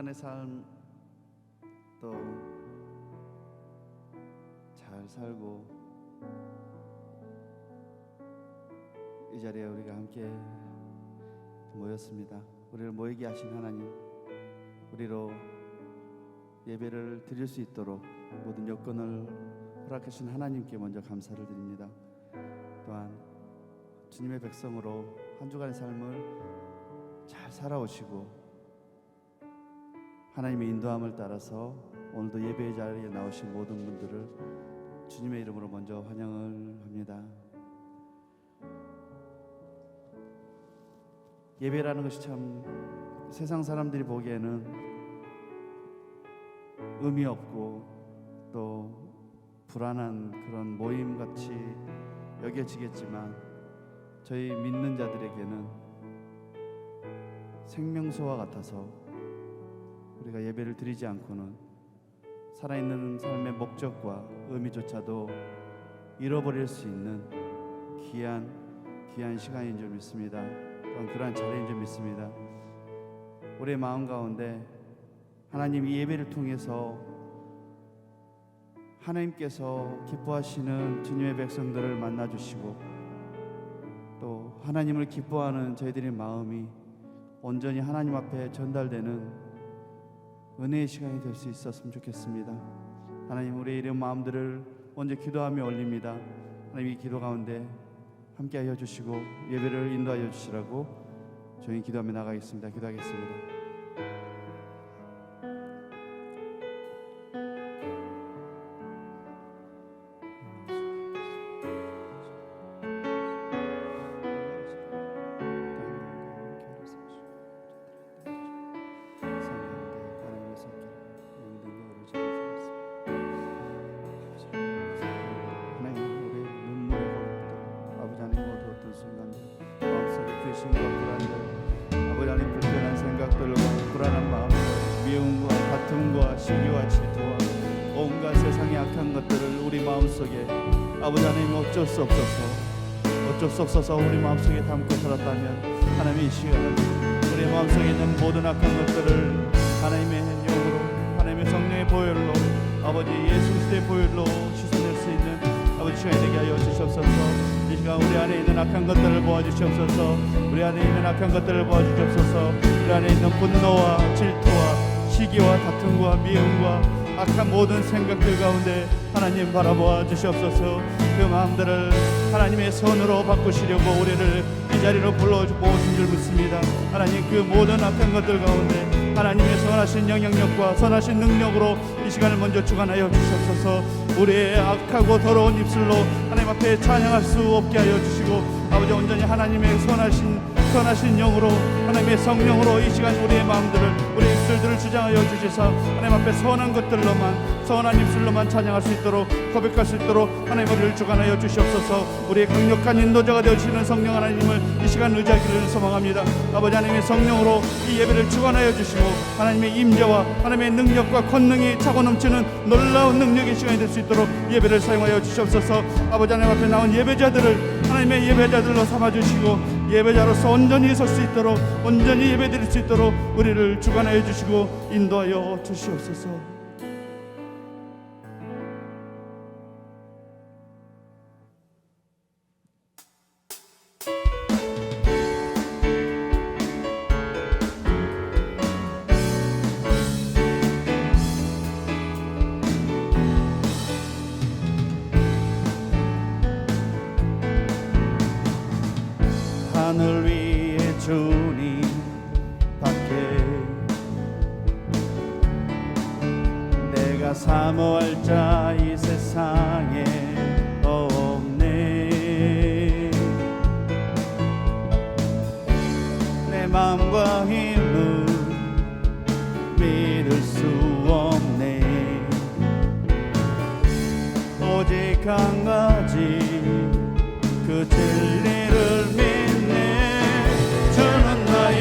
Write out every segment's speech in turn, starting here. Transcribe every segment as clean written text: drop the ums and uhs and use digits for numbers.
주간의 삶 또 잘 살고 이 자리에 우리가 함께 모였습니다. 우리를 모이게 하신 하나님, 우리로 예배를 드릴 수 있도록 모든 여건을 허락하신 하나님께 먼저 감사를 드립니다. 또한 주님의 백성으로 한 주간의 삶을 잘 살아오시고 하나님의 인도함을 따라서 오늘도 예배의 자리에 나오신 모든 분들을 주님의 이름으로 먼저 환영을 합니다. 예배라는 것이 참 세상 사람들이 보기에는 의미 없고 또 불안한 그런 모임같이 여겨지겠지만 저희 믿는 자들에게는 생명수와 같아서 우리가 예배를 드리지 않고는 살아있는 삶의 목적과 의미조차도 잃어버릴 수 있는 귀한 시간인 줄 믿습니다. 또한 그러한 자리인 줄 믿습니다. 우리의 마음 가운데 하나님 이 예배를 통해서 하나님께서 기뻐하시는 주님의 백성들을 만나주시고 또 하나님을 기뻐하는 저희들의 마음이 온전히 하나님 앞에 전달되는 은혜의 시간이 될 수 있었으면 좋겠습니다. 하나님, 우리의 이런 마음들을 먼저 기도하며 올립니다. 하나님, 이 기도 가운데 함께하여 주시고 예배를 인도하여 주시라고 저희 기도하며 나가겠습니다. 기도하겠습니다. 불안한 마음들, 미움과 다툼과 시기와 질투와 온갖 세상의 악한 것들을 우리 마음속에 아버지 하나님 어쩔 수 없어서 우리 마음속에 담고 살았다면 하나님의 이 시간은 우리 마음속에 있는 모든 악한 것들을 하나님의 영으로 하나님의 성령의 보혈로 아버지 예수 그리스도의 보혈로 씻어낼 수 있는 아버지 시간이 되게 하여 주시옵소서. 이 시간 우리 안에 있는 악한 것들을 보아주시옵소서. 우리 안에 있는 악한 것들을 보아주시옵소서. 우리 안에 있는 분노와 질투와 시기와 다툼과 미움과 악한 모든 생각들 가운데 하나님 바라보아 주시옵소서. 그 마음들을 하나님의 손으로 바꾸시려고 우리를 이 자리로 불러주신 줄 믿습니다. 하나님, 그 모든 악한 것들 가운데 하나님의 선하신 영향력과 선하신 능력으로 이 시간을 먼저 주관하여 주시옵소서. 우리의 악하고 더러운 입술로 하나님 앞에 찬양할 수 없게 하여 주시고 아버지 온전히 하나님의 선하신 영으로 하나님의 성령으로 이 시간 우리의 마음들을 우리의 입술들을 주장하여 주시사 하나님 앞에 선한 것들로만 선한 입술로만 찬양할 수 있도록 고백할 수 있도록 하나님 우리를 주관하여 주시옵소서. 우리의 강력한 인도자가 되어주시는 성령 하나님을 이 시간 의지하기를 소망합니다. 아버지 하나님의 성령으로 이 예배를 주관하여 주시고 하나님의 임재와 하나님의 능력과 권능이 차고 넘치는 놀라운 능력의 시간이 될 수 있도록 예배를 사용하여 주시옵소서. 아버지 하나님 앞에 나온 예배자들을 하나님의 예배자들로 삼아주시고 예배자로서 온전히 설 수 있도록 온전히 예배드릴 수 있도록 우리를 주관하여 주시고 인도하여 주시옵소서. 하늘 위에 주님 밖에 내가 사모할 자 이 세상에 없네. 내 마음과 힘은 믿을 수 없네. 오직 한 가지 그 진리를 주는 나의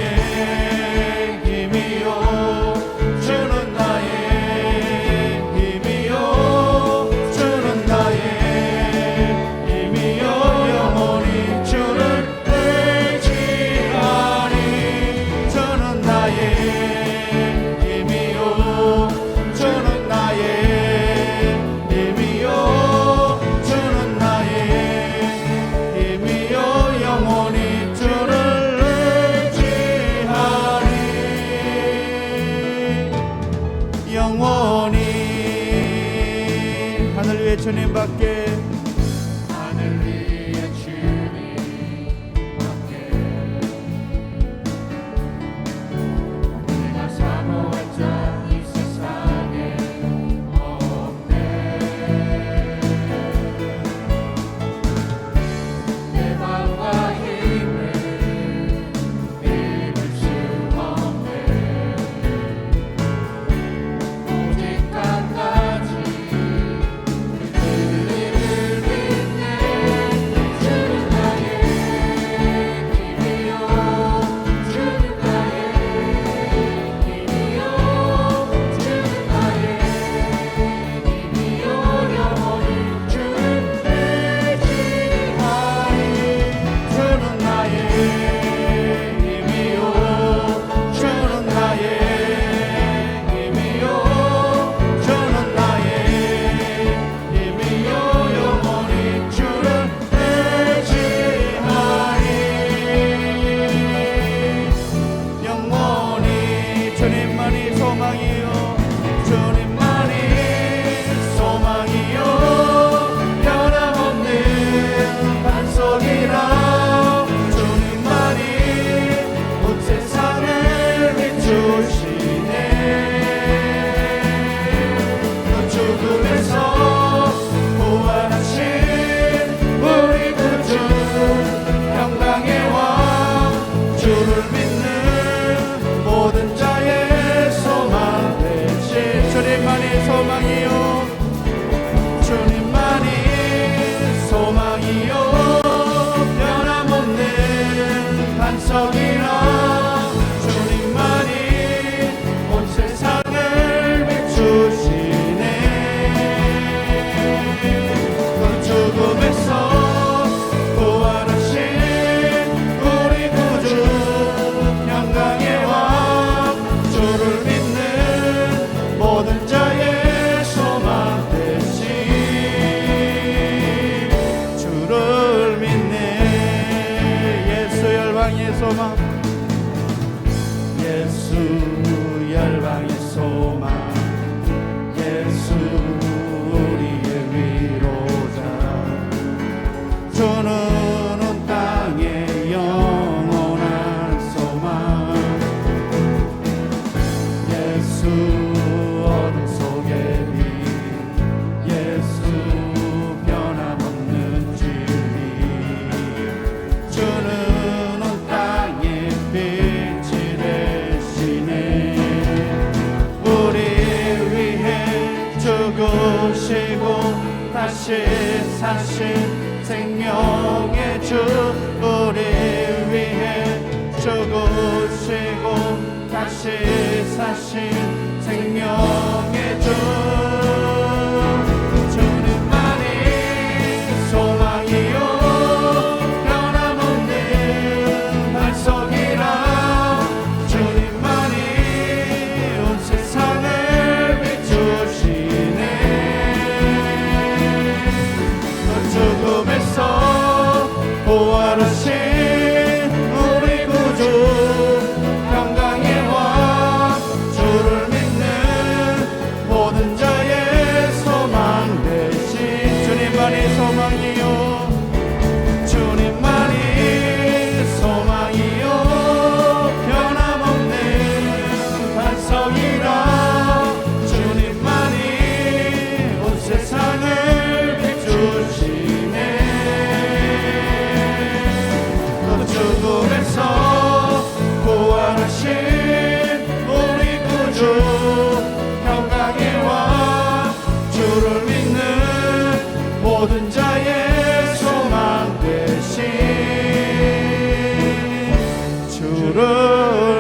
힘이요 주는 나의 힘이요 주는 나의 힘이요 영원히 주를 의지하리. 주는 나의 힘이요 주님밖에 하늘 위에 주님밖에 내가 사모할 자 이 세상에 없네. 내 마음과 힘을 믿을 수 없네. 오직 한 가지 주님만이 소망이요 주님만이 소망이요 변함없는 반석이라 주님만이 온 세상을 비추시네. 그 죽음에서 부활하신 우리 구주 평강의 왕 주를 믿는 모든 자의 소망 되시. 주님만이 소망이요 주님만이 소망이요 변함없는 반석이라 주님만이 온 세상을 비추시네. 그 죽음에서 부활하신 우리 구주 평강의 왕 주를 믿는 모든 자의 소망 되시. 주를 믿네. 예수 열방의 소망 예수 열방의 소망 예수 우리의 위로자 주는 온 땅의 영원한 소망 예수 어둠 속의 빛 예수 변함없는 주님 주는 온 땅의 빛이 되시네. 우리 위해 죽으시고 다시 사신 생명의 주 우리 위해 죽으시고 다시 사신 생명의 주 주님만이 소망이요 변함없는 반석이라 주님만이 온 세상을 비추시네. 그 죽음에서 부활하신 우리 구주 평강의 왕 주를 믿는 모든 자의 소망 되신. 주님만이 소망이요 주님만이 소망이요 변함없는 반석이라 주님만이 온 세상을 비추시네. 그 죽음에서 부활하신 우리 구주 평강의 왕 주를 믿는 모든 자의 소망 되신 주를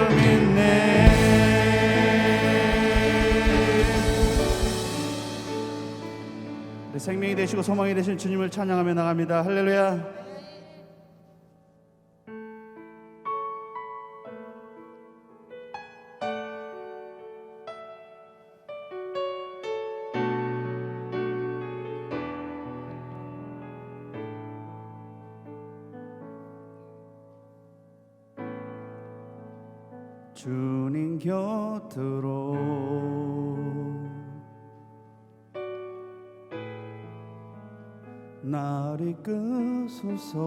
믿네. 우리 생명이 되시고 소망이 되신 주님을 찬양하며 나갑니다. 할렐루야. 주님 곁으로 날 이끄소서.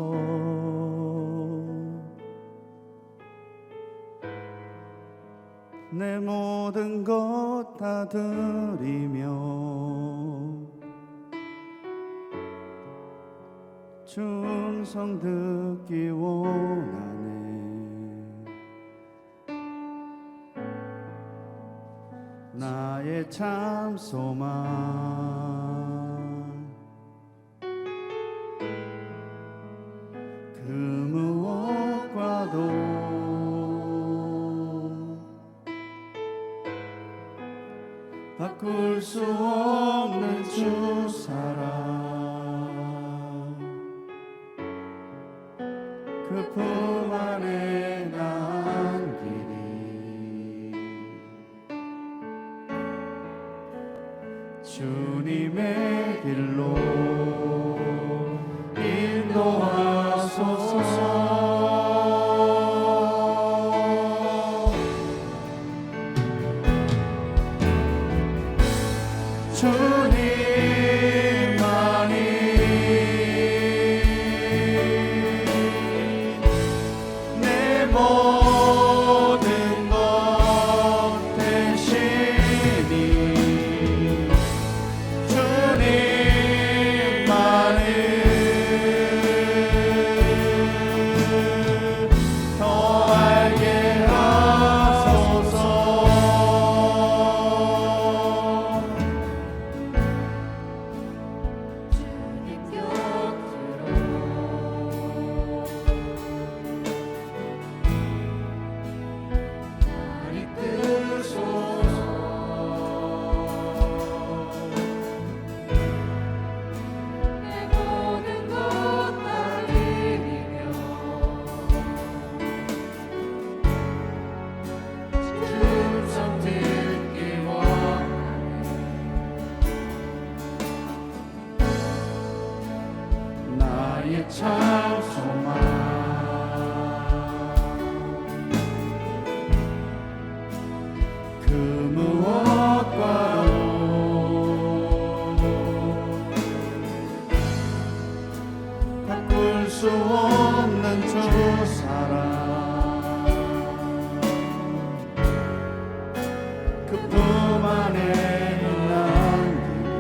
내 모든 것 다 드리며 충성 듣기 원하네. 나의 참 소망 그 무엇과도 바꿀 수 없는 주 사랑 그 품 안에 난 길이 주님의 길로 인도하소서. 주님만이 내 모든 것 되시니 주님만을 더 알게 하소서. 주님 곁으로 날 이끄소서. 내 모든 것 다 드리며 충성 듣기 원하네. 나의 참 소망 그 무엇과도 바꿀 수 없는 주 사랑 그 품 안에 난 길이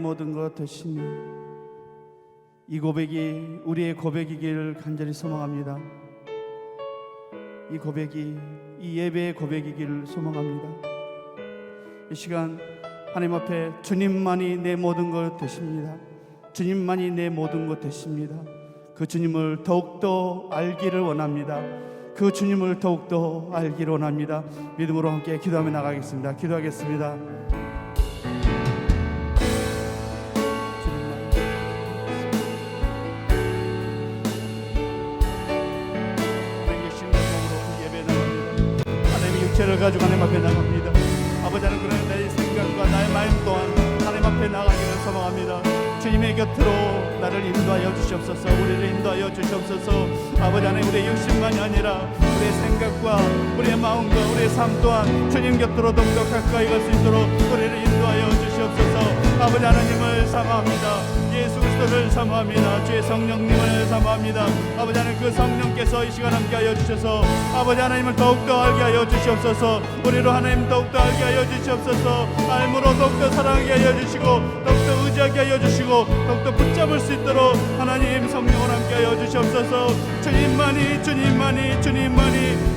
모든 것 되시니 이 고백이 우리의 고백이기를 간절히 소망합니다. 이 고백이 이 예배의 고백이기를 소망합니다. 이 시간 하나님 앞에 주님만이 내 모든 것 되십니다. 주님만이 내 모든 것 되십니다. 그 주님을 더욱더 알기를 원합니다. 그 주님을 더욱더 알기를 원합니다. 믿음으로 함께 기도하며 나가겠습니다. 기도하겠습니다. 를 가지고 하나님 앞에 나갑니다. 아버지 하나님, 그러나 나의 생각과 나의 마음 또한 하나님 앞에 나가기를 소망합니다. 주님의 곁으로 나를 인도하여 주시옵소서. 우리를 인도하여 주시옵소서. 아버지 하나님, 우리의 육신만이 아니라 우리의 생각과 우리의 마음과 우리의 삶 또한 주님 곁으로 더욱더 가까이 갈 수 있도록 우리를 인도하여 주시옵소서. 아버지 하나님을 사모합니다. 예수 그리스도를 사모합니다. 주의 성령님을 사모합니다. 아버지 하나님, 그 성령께서 이 시간 함께하여 주셔서 아버지 하나님을 더욱더 알게 하여 주시옵소서. 우리로 하나님 더욱더 알게 하여 주시옵소서. 알므로 더욱더 사랑하게 하여 주시고 더욱더 의지하게 하여 주시고 더욱더 붙잡을 수 있도록 하나님 성령을 함께하여 주시옵소서. 주님만이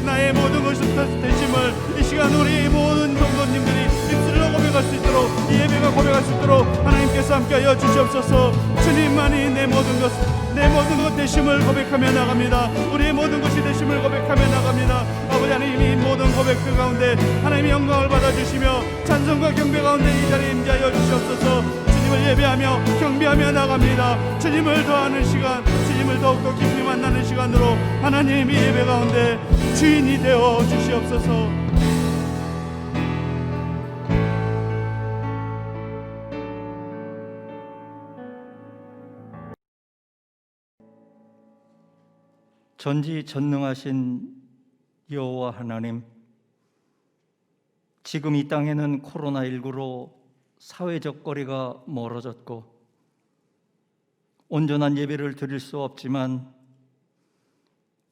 나의 모든 것이 되심을 이 시간 우리 모든 성도님들이 입술로 고백할 수 있도록, 이 예배가 고백할 수 있도록 하나님께서 함께하여 주시옵소서. 주님만이 내 모든 것 되심을 고백하며 나갑니다. 우리의 모든 것이 되심을 고백하며 나갑니다. 아버지 하나님, 이 모든 고백들 가운데 하나님의 영광을 받아주시며 찬송과 경배 가운데 이 자리에 임재하여 주시옵소서. 주님을 예배하며 경배하며 나갑니다. 주님을 더하는 시간, 주님을 더욱더 깊이 만나는 시간으로 하나님 이 예배 가운데 주인이 되어 주시옵소서. 전지전능하신 여호와 하나님, 지금 이 땅에는 코로나19로 사회적 거리가 멀어졌고 온전한 예배를 드릴 수 없지만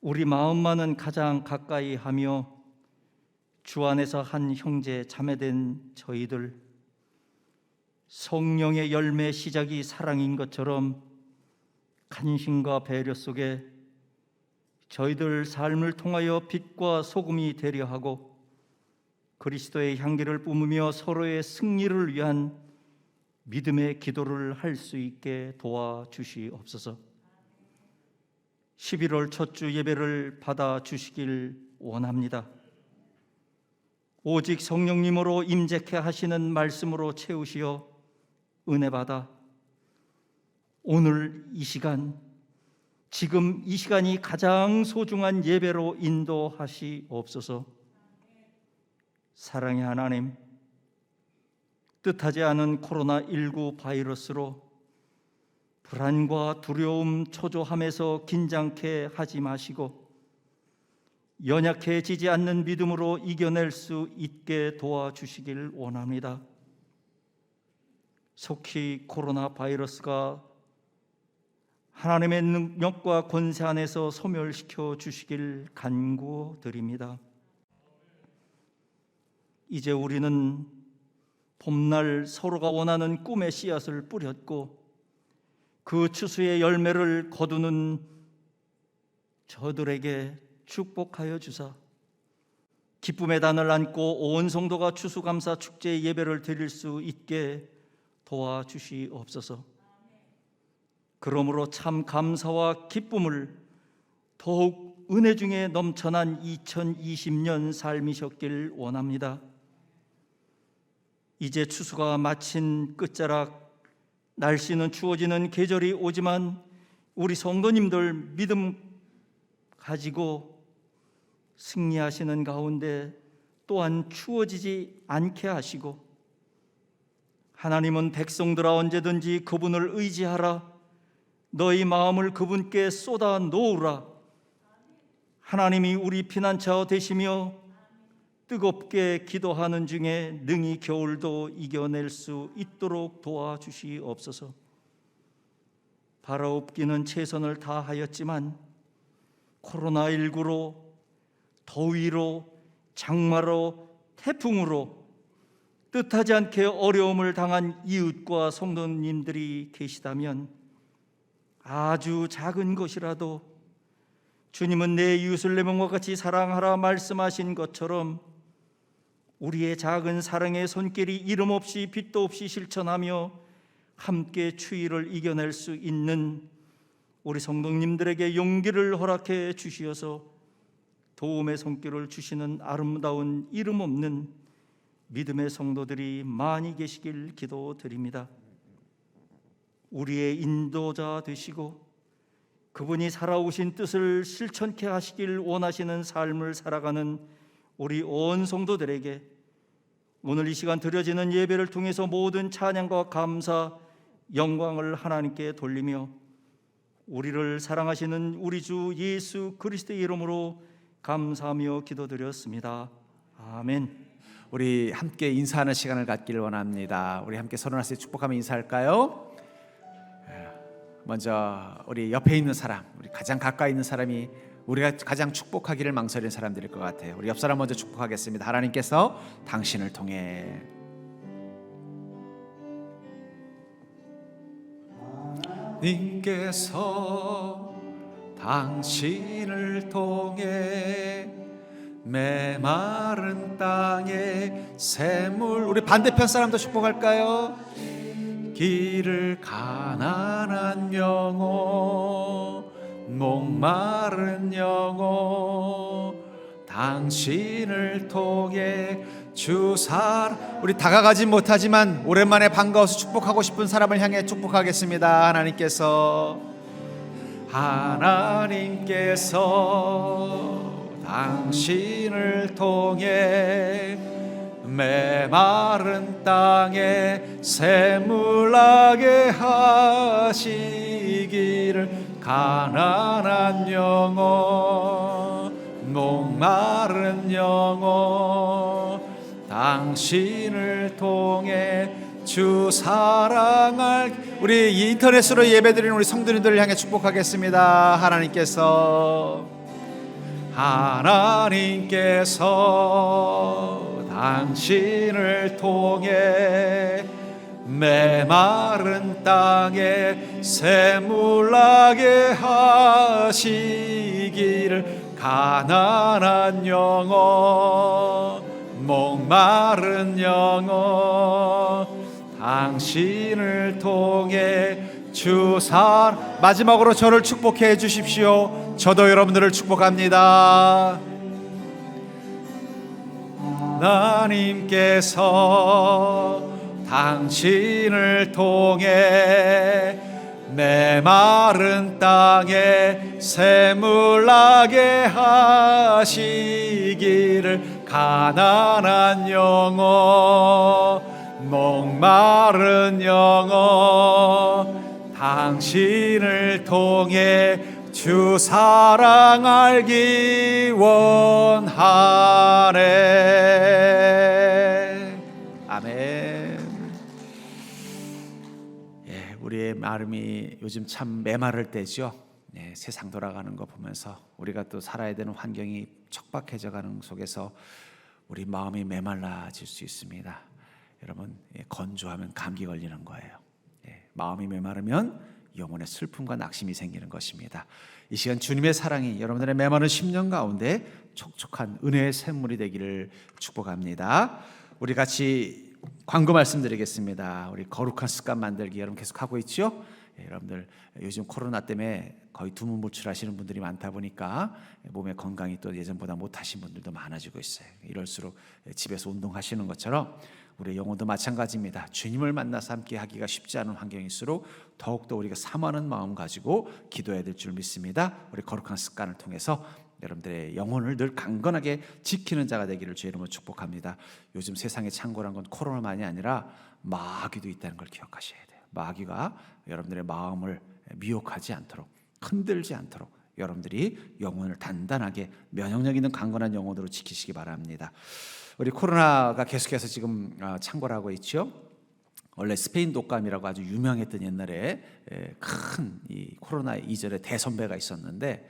우리 마음만은 가장 가까이 하며 주 안에서 한 형제 자매된 저희들, 성령의 열매 시작이 사랑인 것처럼 간신과 배려 속에 저희들 삶을 통하여 빛과 소금이 되려 하고 그리스도의 향기를 뿜으며 서로의 승리를 위한 믿음의 기도를 할 수 있게 도와주시옵소서. 11월 첫 주 예배를 받아주시길 원합니다. 오직 성령님으로 임재케 하시는 말씀으로 채우시어 은혜 받아 오늘 이 시간, 지금 이 시간이 가장 소중한 예배로 인도하시옵소서. 사랑의 하나님, 뜻하지 않은 코로나19 바이러스로 불안과 두려움, 초조함에서 긴장케 하지 마시고 연약해지지 않는 믿음으로 이겨낼 수 있게 도와주시길 원합니다. 속히 코로나 바이러스가 하나님의 능력과 권세 안에서 소멸시켜 주시길 간구드립니다. 이제 우리는 봄날 서로가 원하는 꿈의 씨앗을 뿌렸고 그 추수의 열매를 거두는 저들에게 축복하여 주사 기쁨의 단을 안고 온 성도가 추수감사 축제의 예배를 드릴 수 있게 도와주시옵소서. 그러므로 참 감사와 기쁨을 더욱 은혜 중에 넘쳐난 2020년 삶이셨길 원합니다. 이제 추수가 마친 끝자락, 날씨는 추워지는 계절이 오지만 우리 성도님들 믿음 가지고 승리하시는 가운데 또한 추워지지 않게 하시고, 하나님은 백성들아 언제든지 그분을 의지하라, 너희 마음을 그분께 쏟아 놓으라. 하나님이 우리 피난처 되시며 뜨겁게 기도하는 중에 능히 겨울도 이겨낼 수 있도록 도와주시옵소서. 바라옵기는 최선을 다하였지만 코로나19로, 더위로, 장마로, 태풍으로 뜻하지 않게 어려움을 당한 이웃과 성도님들이 계시다면 아주 작은 것이라도 주님은 내 이웃을 내 몸과 같이 사랑하라 말씀하신 것처럼 우리의 작은 사랑의 손길이 이름 없이 빛도 없이 실천하며 함께 추위를 이겨낼 수 있는 우리 성도님들에게 용기를 허락해 주시어서 도움의 손길을 주시는 아름다운 이름 없는 믿음의 성도들이 많이 계시길 기도드립니다. 우리의 인도자 되시고 그분이 살아오신 뜻을 실천케 하시길 원하시는 삶을 살아가는 우리 온 성도들에게 오늘 이 시간 드려지는 예배를 통해서 모든 찬양과 감사, 영광을 하나님께 돌리며 우리를 사랑하시는 우리 주 예수 그리스도의 이름으로 감사하며 기도드렸습니다. 아멘. 우리 함께 인사하는 시간을 갖기를 원합니다. 우리 함께 서로 하나씩 축복하며 인사할까요? 먼저 우리 옆에 있는 사람, 우리 가장 가까이 있는 사람이 우리가 가장 축복하기를 망설이는 사람들일 것 같아요. 우리 옆 사람 먼저 축복하겠습니다. 하나님께서 당신을 통해 님께서 당신을 통해 메마른 땅에 샘물, 우리 반대편 사람도 축복할까요? 길을 가난한 영혼, 목마른 영혼, 당신을 통해 우리 다가가지 못하지만 오랜만에 반가워서 축복하고 싶은 사람을 향해 축복하겠습니다. 하나님께서 당신을 통해 메마른 땅에 샘물나게 하시기를, 가난한 영혼, 목마른 영혼, 당신을 통해 주 사랑할, 우리 인터넷으로 예배드리는 우리 성도님들을 향해 축복하겠습니다. 하나님께서 당신을 통해 메마른 땅에 샘물나게 하시기를, 가난한 영혼, 목마른 영혼, 당신을 통해 마지막으로 저를 축복해 주십시오. 저도 여러분들을 축복합니다. 하나님께서 당신을 통해 메마른 땅에 샘물나게 하시기를, 가난한 영혼, 목마른 영혼, 당신을 통해 주 사랑 알기 원하네. 아멘. 우리의 마음이 요즘 참 메마를 때죠. 세상 돌아가는 거 보면서 우리가 또 살아야 되는 환경이 척박해져 가는 속에서 우리 마음이 메말라질 수 있습니다. 여러분, 건조하면 감기 걸리는 거예요. 마음이 메마르면 영혼의 슬픔과 낙심이 생기는 것입니다. 이 시간 주님의 사랑이 여러분들의 메마른 심령 가운데 촉촉한 은혜의 샘물이 되기를 축복합니다. 우리 같이 광고 말씀드리겠습니다. 우리 거룩한 습관 만들기 여러분 계속 하고 있죠? 여러분들 요즘 코로나 때문에 거의 두문불출하시는 분들이 많다 보니까 몸의 건강이 또 예전보다 못하신 분들도 많아지고 있어요. 이럴수록 집에서 운동하시는 것처럼 우리의 영혼도 마찬가지입니다. 주님을 만나서 함께 하기가 쉽지 않은 환경일수록 더욱더 우리가 사모하는 마음 가지고 기도해야 될 줄 믿습니다. 우리 거룩한 습관을 통해서 여러분들의 영혼을 늘 강건하게 지키는 자가 되기를 주의 이름으로 축복합니다. 요즘 세상에 창궐한 건 코로나만이 아니라 마귀도 있다는 걸 기억하셔야 돼요. 마귀가 여러분들의 마음을 미혹하지 않도록, 흔들지 않도록 여러분들이 영혼을 단단하게 면역력 있는 강건한 영혼으로 지키시기 바랍니다. 우리 코로나가 계속해서 지금 창궐하고 있죠. 원래 스페인 독감이라고 아주 유명했던 옛날에 큰 이 코로나 이전에 대선배가 있었는데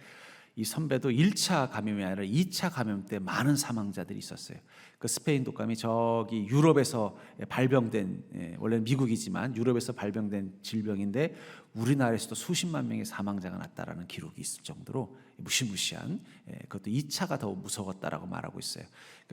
이 선배도 1차 감염이 아니라 2차 감염 때 많은 사망자들이 있었어요. 그 스페인 독감이 저기 유럽에서 발병된, 원래는 미국이지만 유럽에서 발병된 질병인데 우리나라에서도 수십만 명의 사망자가 났다라는 기록이 있을 정도로 무시무시한, 그것도 2차가 더 무서웠다라고 말하고 있어요.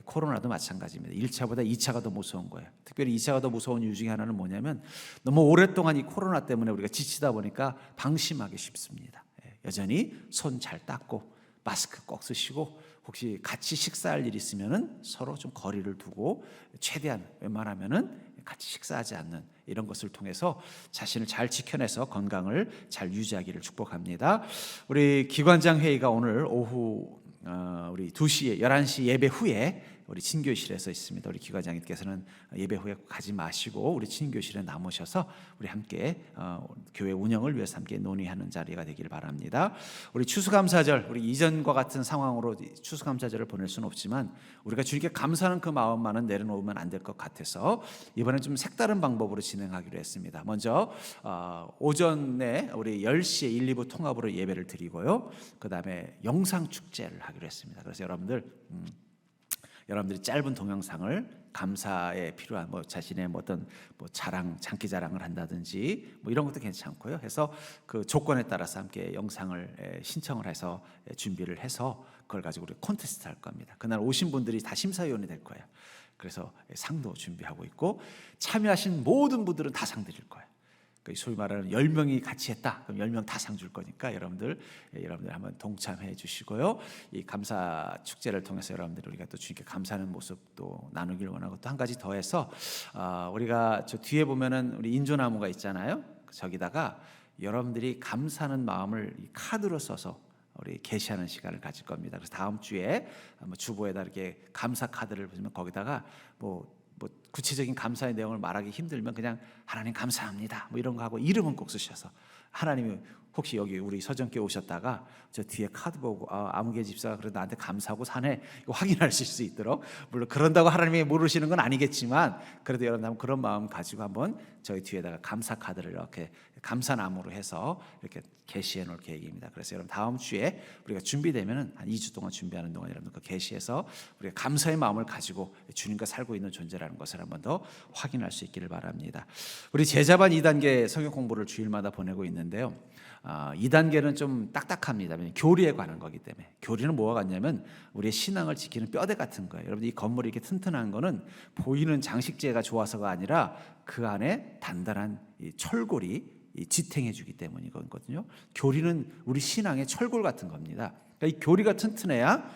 코로나도 마찬가지입니다. 1차보다 2차가 더 무서운 거예요. 특별히 2차가 더 무서운 이유 중에 하나는 뭐냐면 너무 오랫동안 이 코로나 때문에 우리가 지치다 보니까 방심하기 쉽습니다. 여전히 손 잘 닦고 마스크 꼭 쓰시고 혹시 같이 식사할 일 있으면은 서로 좀 거리를 두고 최대한 웬만하면은 같이 식사하지 않는 이런 것을 통해서 자신을 잘 지켜내서 건강을 잘 유지하기를 축복합니다. 우리 기관장 회의가 오늘 오후 우리 2시에 11시 예배 후에 우리 친교실에서 있습니다. 우리 기관장님께서는 예배 후에 가지 마시고 우리 친교실에 남으셔서 우리 함께 교회 운영을 위해서 함께 논의하는 자리가 되기를 바랍니다. 우리 추수감사절, 우리 이전과 같은 상황으로 추수감사절을 보낼 수는 없지만 우리가 주님께 감사하는 그 마음만은 내려놓으면 안 될 것 같아서 이번엔 좀 색다른 방법으로 진행하기로 했습니다. 먼저 오전에 우리 10시에 1, 2부 통합으로 예배를 드리고요. 그 다음에 영상축제를 하기로 했습니다. 그래서 여러분들이 짧은 동영상을 감사에 필요한 자신의 어떤 자랑, 장기 자랑을 한다든지 이런 것도 괜찮고요. 해서 그 조건에 따라서 함께 영상을 신청을 해서 준비를 해서 그걸 가지고 우리 콘테스트 할 겁니다. 그날 오신 분들이 다 심사위원이 될 거예요. 그래서 상도 준비하고 있고 참여하신 모든 분들은 다 상 드릴 거예요. 소위 말하는 10명이 같이 했다. 그럼 10명 다 상 줄 거니까 여러분들 한번 동참해 주시고요. 이 감사 축제를 통해서 여러분들 우리가 또 주님께 감사하는 모습도 나누길 원하고 또 한 가지 더해서 우리가 저 뒤에 보면은 우리 인조나무가 있잖아요. 저기다가 여러분들이 감사하는 마음을 카드로 써서 우리 게시하는 시간을 가질 겁니다. 그래서 다음 주에 주보에다 이렇게 감사 카드를 보시면 거기다가 구체적인 감사의 내용을 말하기 힘들면 그냥 하나님 감사합니다 이런 거 하고 이름은 꼭 쓰셔서 하나님이 혹시 여기 우리 서정교회 오셨다가 저 뒤에 카드 보고 아무개 집사가 그래도 나한테 감사하고 사네 이거 확인하실 수 있도록, 물론 그런다고 하나님이 모르시는 건 아니겠지만 그래도 여러분 한번 그런 마음 가지고 한번 저희 뒤에다가 감사 카드를 이렇게 감사나무로 해서 이렇게 게시해 놓을 계획입니다. 그래서 여러분 다음 주에 우리가 준비되면은 한 2주 동안 준비하는 동안 여러분 그 게시해서 우리가 감사의 마음을 가지고 주님과 살고 있는 존재라는 것을 한번 더 확인할 수 있기를 바랍니다. 우리 제자반 2단계 성경 공부를 주일마다 보내고 있는데요. 2단계는 좀 딱딱합니다. 교리에 관한 거기 때문에. 교리는 뭐가 같냐면 우리의 신앙을 지키는 뼈대 같은 거예요. 여러분 이 건물이 이렇게 튼튼한 거는 보이는 장식재가 좋아서가 아니라 그 안에 단단한 이 철골이 지탱해 주기 때문이거든요. 교리는 우리 신앙의 철골 같은 겁니다. 그러니까 이 교리가 튼튼해야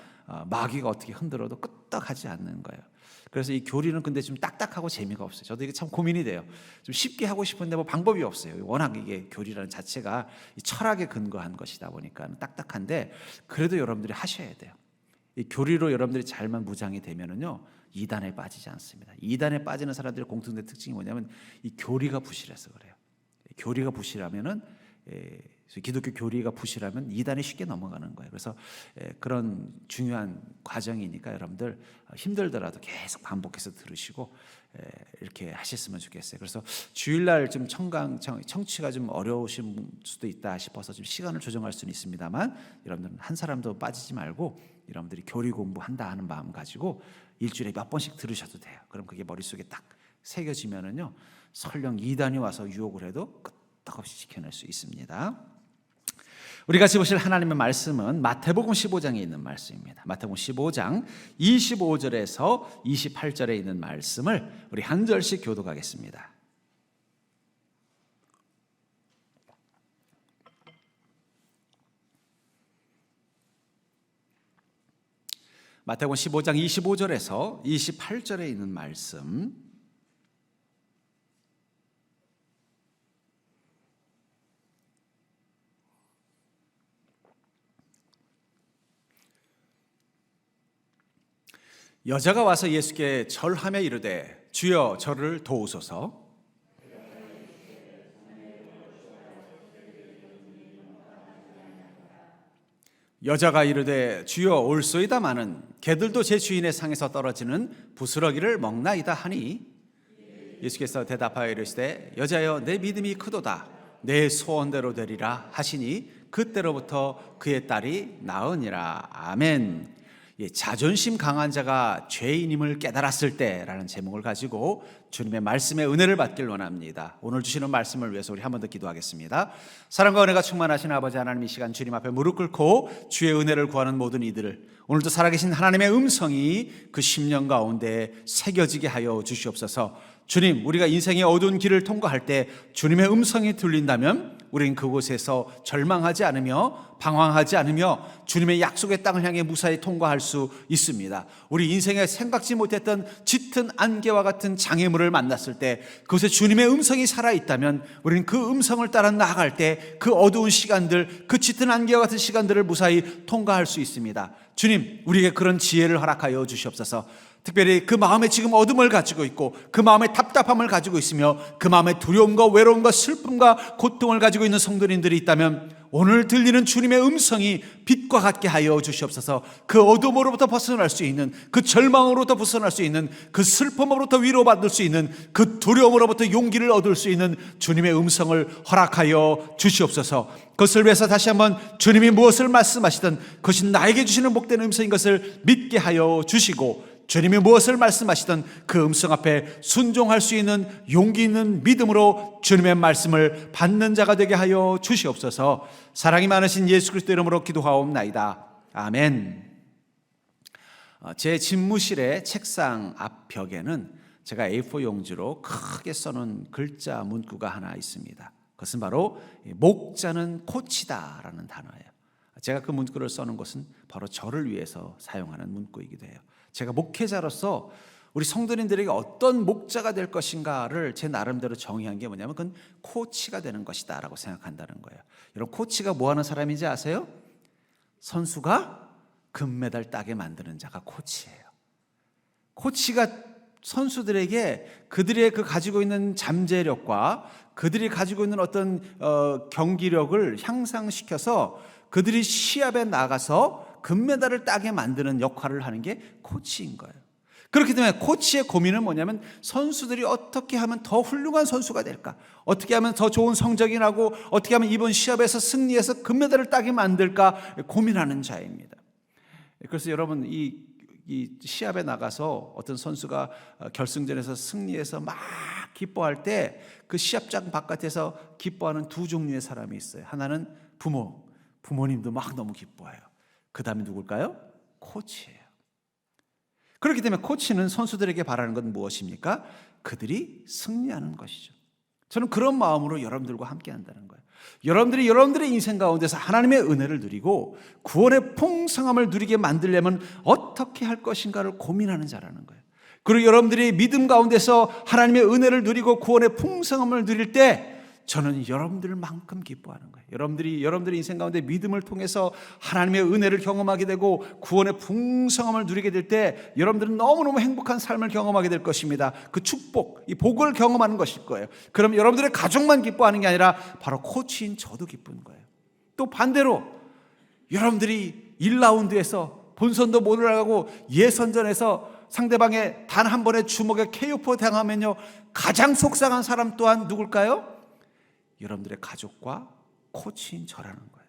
마귀가 어떻게 흔들어도 끄떡하지 않는 거예요. 그래서 이 교리는 근데 좀 딱딱하고 재미가 없어요. 저도 이게 참 고민이 돼요. 좀 쉽게 하고 싶은데 방법이 없어요. 워낙 이게 교리라는 자체가 이 철학에 근거한 것이다 보니까 딱딱한데 그래도 여러분들이 하셔야 돼요. 이 교리로 여러분들이 잘만 무장이 되면은요 2단에 빠지지 않습니다. 2단에 빠지는 사람들의 공통된 특징이 뭐냐면 이 교리가 부실해서 그래요. 교리가 부실하면은 기독교 교리가 부실하면 2단에 쉽게 넘어가는 거예요. 그래서 그런 중요한 과정이니까 여러분들 힘들더라도 계속 반복해서 들으시고 이렇게 하셨으면 좋겠어요. 그래서 주일날 좀 청취가 좀 어려우신 수도 있다 싶어서 좀 시간을 조정할 수는 있습니다만 여러분들은 한 사람도 빠지지 말고 여러분들이 교리 공부한다 하는 마음 가지고 일주일에 몇 번씩 들으셔도 돼요. 그럼 그게 머릿속에 딱 새겨지면은요 설령 2단이 와서 유혹을 해도 끄떡없이 지켜낼 수 있습니다. 우리 같이 보실 하나님의 말씀은 마태복음 15장에 있는 말씀입니다. 마태복음 15장 25절에서 28절에 있는 말씀을 우리 한 절씩 교독하겠습니다. 마태복음 15장 25절에서 28절에 있는 말씀 여자가 와서 예수께 절하며 이르되 주여 저를 도우소서. 여자가 이르되 주여 올소이다마는 개들도 제 주인의 상에서 떨어지는 부스러기를 먹나이다 하니 예수께서 대답하여 이르시되 여자여 내 믿음이 크도다 내 소원대로 되리라 하시니 그때로부터 그의 딸이 나으니라. 아멘. 예, 자존심 강한 자가 죄인임을 깨달았을 때라는 제목을 가지고 주님의 말씀의 은혜를 받길 원합니다. 오늘 주시는 말씀을 위해서 우리 한 번 더 기도하겠습니다. 사랑과 은혜가 충만하신 아버지 하나님, 이 시간 주님 앞에 무릎 꿇고 주의 은혜를 구하는 모든 이들을 오늘도 살아계신 하나님의 음성이 그 심령 가운데 새겨지게 하여 주시옵소서. 주님, 우리가 인생의 어두운 길을 통과할 때 주님의 음성이 들린다면 우리는 그곳에서 절망하지 않으며 방황하지 않으며 주님의 약속의 땅을 향해 무사히 통과할 수 있습니다. 우리 인생에 생각지 못했던 짙은 안개와 같은 장애물을 만났을 때 그곳에 주님의 음성이 살아있다면 우리는 그 음성을 따라 나아갈 때 그 어두운 시간들, 그 짙은 안개와 같은 시간들을 무사히 통과할 수 있습니다. 주님, 우리에게 그런 지혜를 허락하여 주시옵소서. 특별히 그 마음에 지금 어둠을 가지고 있고 그 마음에 답답함을 가지고 있으며 그 마음에 두려움과 외로움과 슬픔과 고통을 가지고 있는 성도님들이 있다면 오늘 들리는 주님의 음성이 빛과 같게 하여 주시옵소서. 그 어둠으로부터 벗어날 수 있는, 그 절망으로부터 벗어날 수 있는, 그 슬픔으로부터 위로받을 수 있는, 그 두려움으로부터 용기를 얻을 수 있는 주님의 음성을 허락하여 주시옵소서. 그것을 위해서 다시 한번 주님이 무엇을 말씀하시든 그것이 나에게 주시는 복된 음성인 것을 믿게 하여 주시고, 주님이 무엇을 말씀하시든 그 음성 앞에 순종할 수 있는 용기 있는 믿음으로 주님의 말씀을 받는 자가 되게 하여 주시옵소서. 사랑이 많으신 예수 그리스도 이름으로 기도하옵나이다. 아멘. 제 집무실의 책상 앞 벽에는 제가 A4 용지로 크게 써놓은 글자 문구가 하나 있습니다. 그것은 바로 목자는 코치다라는 단어예요. 제가 그 문구를 써놓은 것은 바로 저를 위해서 사용하는 문구이기도 해요. 제가 목회자로서 우리 성도님들에게 어떤 목자가 될 것인가를 제 나름대로 정의한 게 뭐냐면 그건 코치가 되는 것이다 라고 생각한다는 거예요. 여러분, 코치가 뭐 하는 사람인지 아세요? 선수가 금메달 따게 만드는 자가 코치예요. 코치가 선수들에게 그들의 그 가지고 있는 잠재력과 그들이 가지고 있는 어떤 경기력을 향상시켜서 그들이 시합에 나가서 금메달을 따게 만드는 역할을 하는 게 코치인 거예요. 그렇기 때문에 코치의 고민은 뭐냐면 선수들이 어떻게 하면 더 훌륭한 선수가 될까? 어떻게 하면 더 좋은 성적이 나고 어떻게 하면 이번 시합에서 승리해서 금메달을 따게 만들까 고민하는 자입니다. 그래서 여러분, 이 시합에 나가서 어떤 선수가 결승전에서 승리해서 막 기뻐할 때 그 시합장 바깥에서 기뻐하는 두 종류의 사람이 있어요. 하나는 부모님도 막 너무 기뻐해요. 그 다음에 누굴까요? 코치예요. 그렇기 때문에 코치는 선수들에게 바라는 건 무엇입니까? 그들이 승리하는 것이죠. 저는 그런 마음으로 여러분들과 함께 한다는 거예요. 여러분들이 여러분들의 인생 가운데서 하나님의 은혜를 누리고 구원의 풍성함을 누리게 만들려면 어떻게 할 것인가를 고민하는 자라는 거예요. 그리고 여러분들이 믿음 가운데서 하나님의 은혜를 누리고 구원의 풍성함을 누릴 때 저는 여러분들만큼 기뻐하는 거예요. 여러분들의 인생 가운데 믿음을 통해서 하나님의 은혜를 경험하게 되고 구원의 풍성함을 누리게 될 때 여러분들은 너무너무 행복한 삶을 경험하게 될 것입니다. 그 축복, 이 복을 경험하는 것일 거예요. 그럼 여러분들의 가족만 기뻐하는 게 아니라 바로 코치인 저도 기쁜 거예요. 또 반대로 여러분들이 1라운드에서 본선도 못 올라가고 예선전에서 상대방의 단 한 번의 주먹에 KO 당하면요, 가장 속상한 사람 또한 누굴까요? 여러분들의 가족과 코치인 저라는 거예요.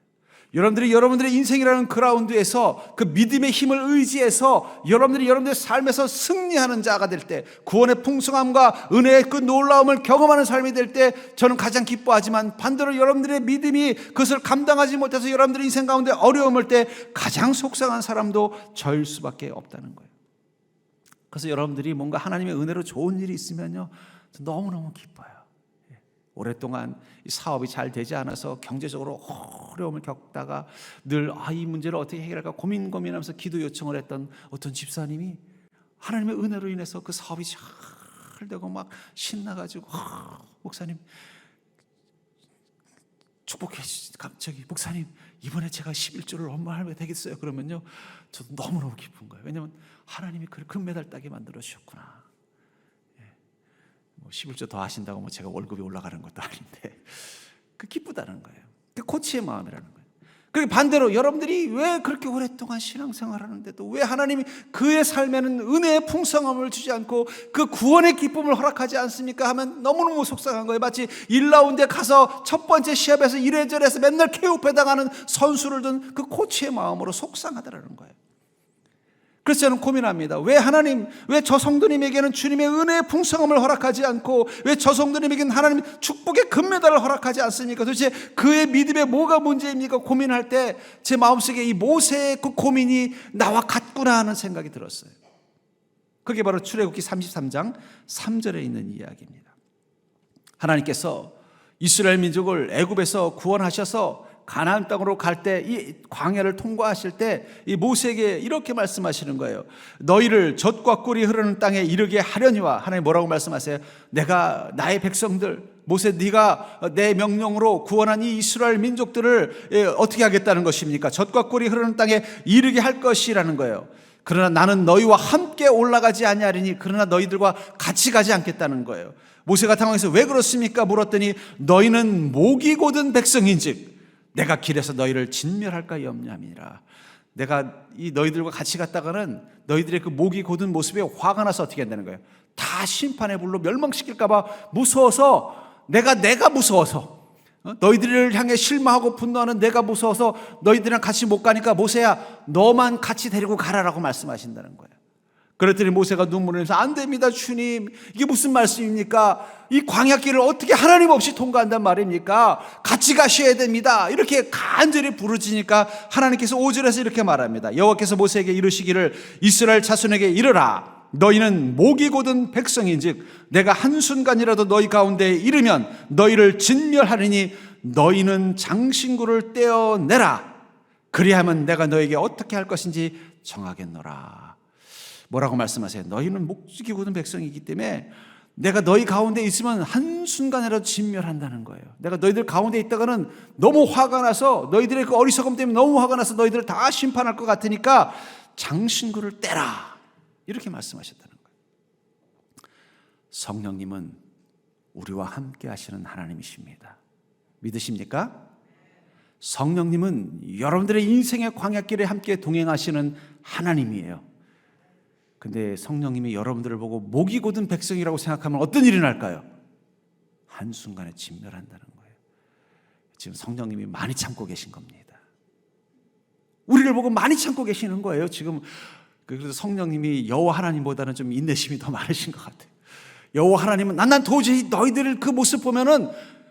여러분들이 여러분들의 인생이라는 그라운드에서 그 믿음의 힘을 의지해서 여러분들의 삶에서 승리하는 자가 될 때, 구원의 풍성함과 은혜의 그 놀라움을 경험하는 삶이 될 때 저는 가장 기뻐하지만, 반대로 여러분들의 믿음이 그것을 감당하지 못해서 여러분들의 인생 가운데 어려움을 때 가장 속상한 사람도 저일 수밖에 없다는 거예요. 그래서 여러분들이 뭔가 하나님의 은혜로 좋은 일이 있으면요, 너무너무 기뻐요. 오랫동안 이 사업이 잘 되지 않아서 경제적으로 어려움을 겪다가 늘 이 문제를 어떻게 해결할까 고민하면서 기도 요청을 했던 어떤 집사님이 하나님의 은혜로 인해서 그 사업이 잘 되고 막 신나가지고 목사님 축복해 주시지. 갑자기 목사님 이번에 제가 11조를 얼마 하면 되겠어요? 그러면요, 저도 너무너무 기쁜 거예요. 왜냐하면 하나님이 그를 금메달 따게 만들어 주셨구나. 11조 더 하신다고 제가 월급이 올라가는 것도 아닌데 그 기쁘다는 거예요. 그 코치의 마음이라는 거예요. 그리고 반대로 여러분들이 왜 그렇게 오랫동안 신앙생활하는데도 왜 하나님이 그의 삶에는 은혜의 풍성함을 주지 않고 그 구원의 기쁨을 허락하지 않습니까? 하면 너무너무 속상한 거예요. 마치 1라운드에 가서 첫 번째 시합에서 이래저래서 맨날 KO패당하는 선수를 둔 그 코치의 마음으로 속상하다라는 거예요. 그래서 저는 고민합니다. 왜 저 성도님에게는 주님의 은혜의 풍성함을 허락하지 않고 왜 저 성도님에게는 하나님 축복의 금메달을 허락하지 않습니까? 도대체 그의 믿음에 뭐가 문제입니까? 고민할 때 제 마음속에 이 모세의 그 고민이 나와 같구나 하는 생각이 들었어요. 그게 바로 출애굽기 33장 3절에 있는 이야기입니다. 하나님께서 이스라엘 민족을 애굽에서 구원하셔서 가나안 땅으로 갈 때 이 광야를 통과하실 때 이 모세에게 이렇게 말씀하시는 거예요. 너희를 젖과 꿀이 흐르는 땅에 이르게 하려니와. 하나님 뭐라고 말씀하세요? 내가 나의 백성들 모세 네가 내 명령으로 구원한 이 이스라엘 민족들을 어떻게 하겠다는 것입니까? 젖과 꿀이 흐르는 땅에 이르게 할 것이라는 거예요. 그러나 나는 너희와 함께 올라가지 아니하리니 그러나 너희들과 같이 가지 않겠다는 거예요. 모세가 당황해서 왜 그렇습니까? 물었더니 너희는 목이 곧은 백성인즉 내가 길에서 너희를 진멸할까 염려함이라. 내가 이 너희들과 같이 갔다가는 너희들의 그 목이 곧은 모습에 화가 나서 어떻게 한다는 거예요? 다 심판의 불로 멸망시킬까 봐 무서워서 내가 무서워서 너희들을 향해 실망하고 분노하는 내가 무서워서 너희들이랑 같이 못 가니까 모세야 너만 같이 데리고 가라라고 말씀하신다는 거예요. 그랬더니 모세가 눈물을 흘리면서 안 됩니다 주님, 이게 무슨 말씀입니까? 이 광야길을 어떻게 하나님 없이 통과한단 말입니까? 같이 가셔야 됩니다. 이렇게 간절히 부르짖으니까 하나님께서 5절에서 이렇게 말합니다. 여호와께서 모세에게 이르시기를 이스라엘 자손에게 이르라. 너희는 목이 곧은 백성인즉 내가 한순간이라도 너희 가운데에 이르면 너희를 진멸하리니 너희는 장신구를 떼어내라. 그리하면 내가 너에게 어떻게 할 것인지 정하겠노라. 뭐라고 말씀하세요? 너희는 목이 곧은 백성이기 때문에 내가 너희 가운데 있으면 한순간이라도 진멸한다는 거예요. 내가 너희들 가운데 있다가는 너무 화가 나서 너희들의 그 어리석음 때문에 너무 화가 나서 너희들을 다 심판할 것 같으니까 장신구를 떼라. 이렇게 말씀하셨다는 거예요. 성령님은 우리와 함께 하시는 하나님이십니다. 믿으십니까? 성령님은 여러분들의 인생의 광야길에 함께 동행하시는 하나님이에요. 근데 성령님이 여러분들을 보고 목이 곧은 백성이라고 생각하면 어떤 일이 날까요? 한순간에 진멸한다는 거예요. 지금 성령님이 많이 참고 계신 겁니다. 우리를 보고 많이 참고 계시는 거예요. 지금 그래서 성령님이 여호와 하나님보다는 좀 인내심이 더 많으신 것 같아요. 여호와 하나님은 난 도저히 너희들 그 모습 보면은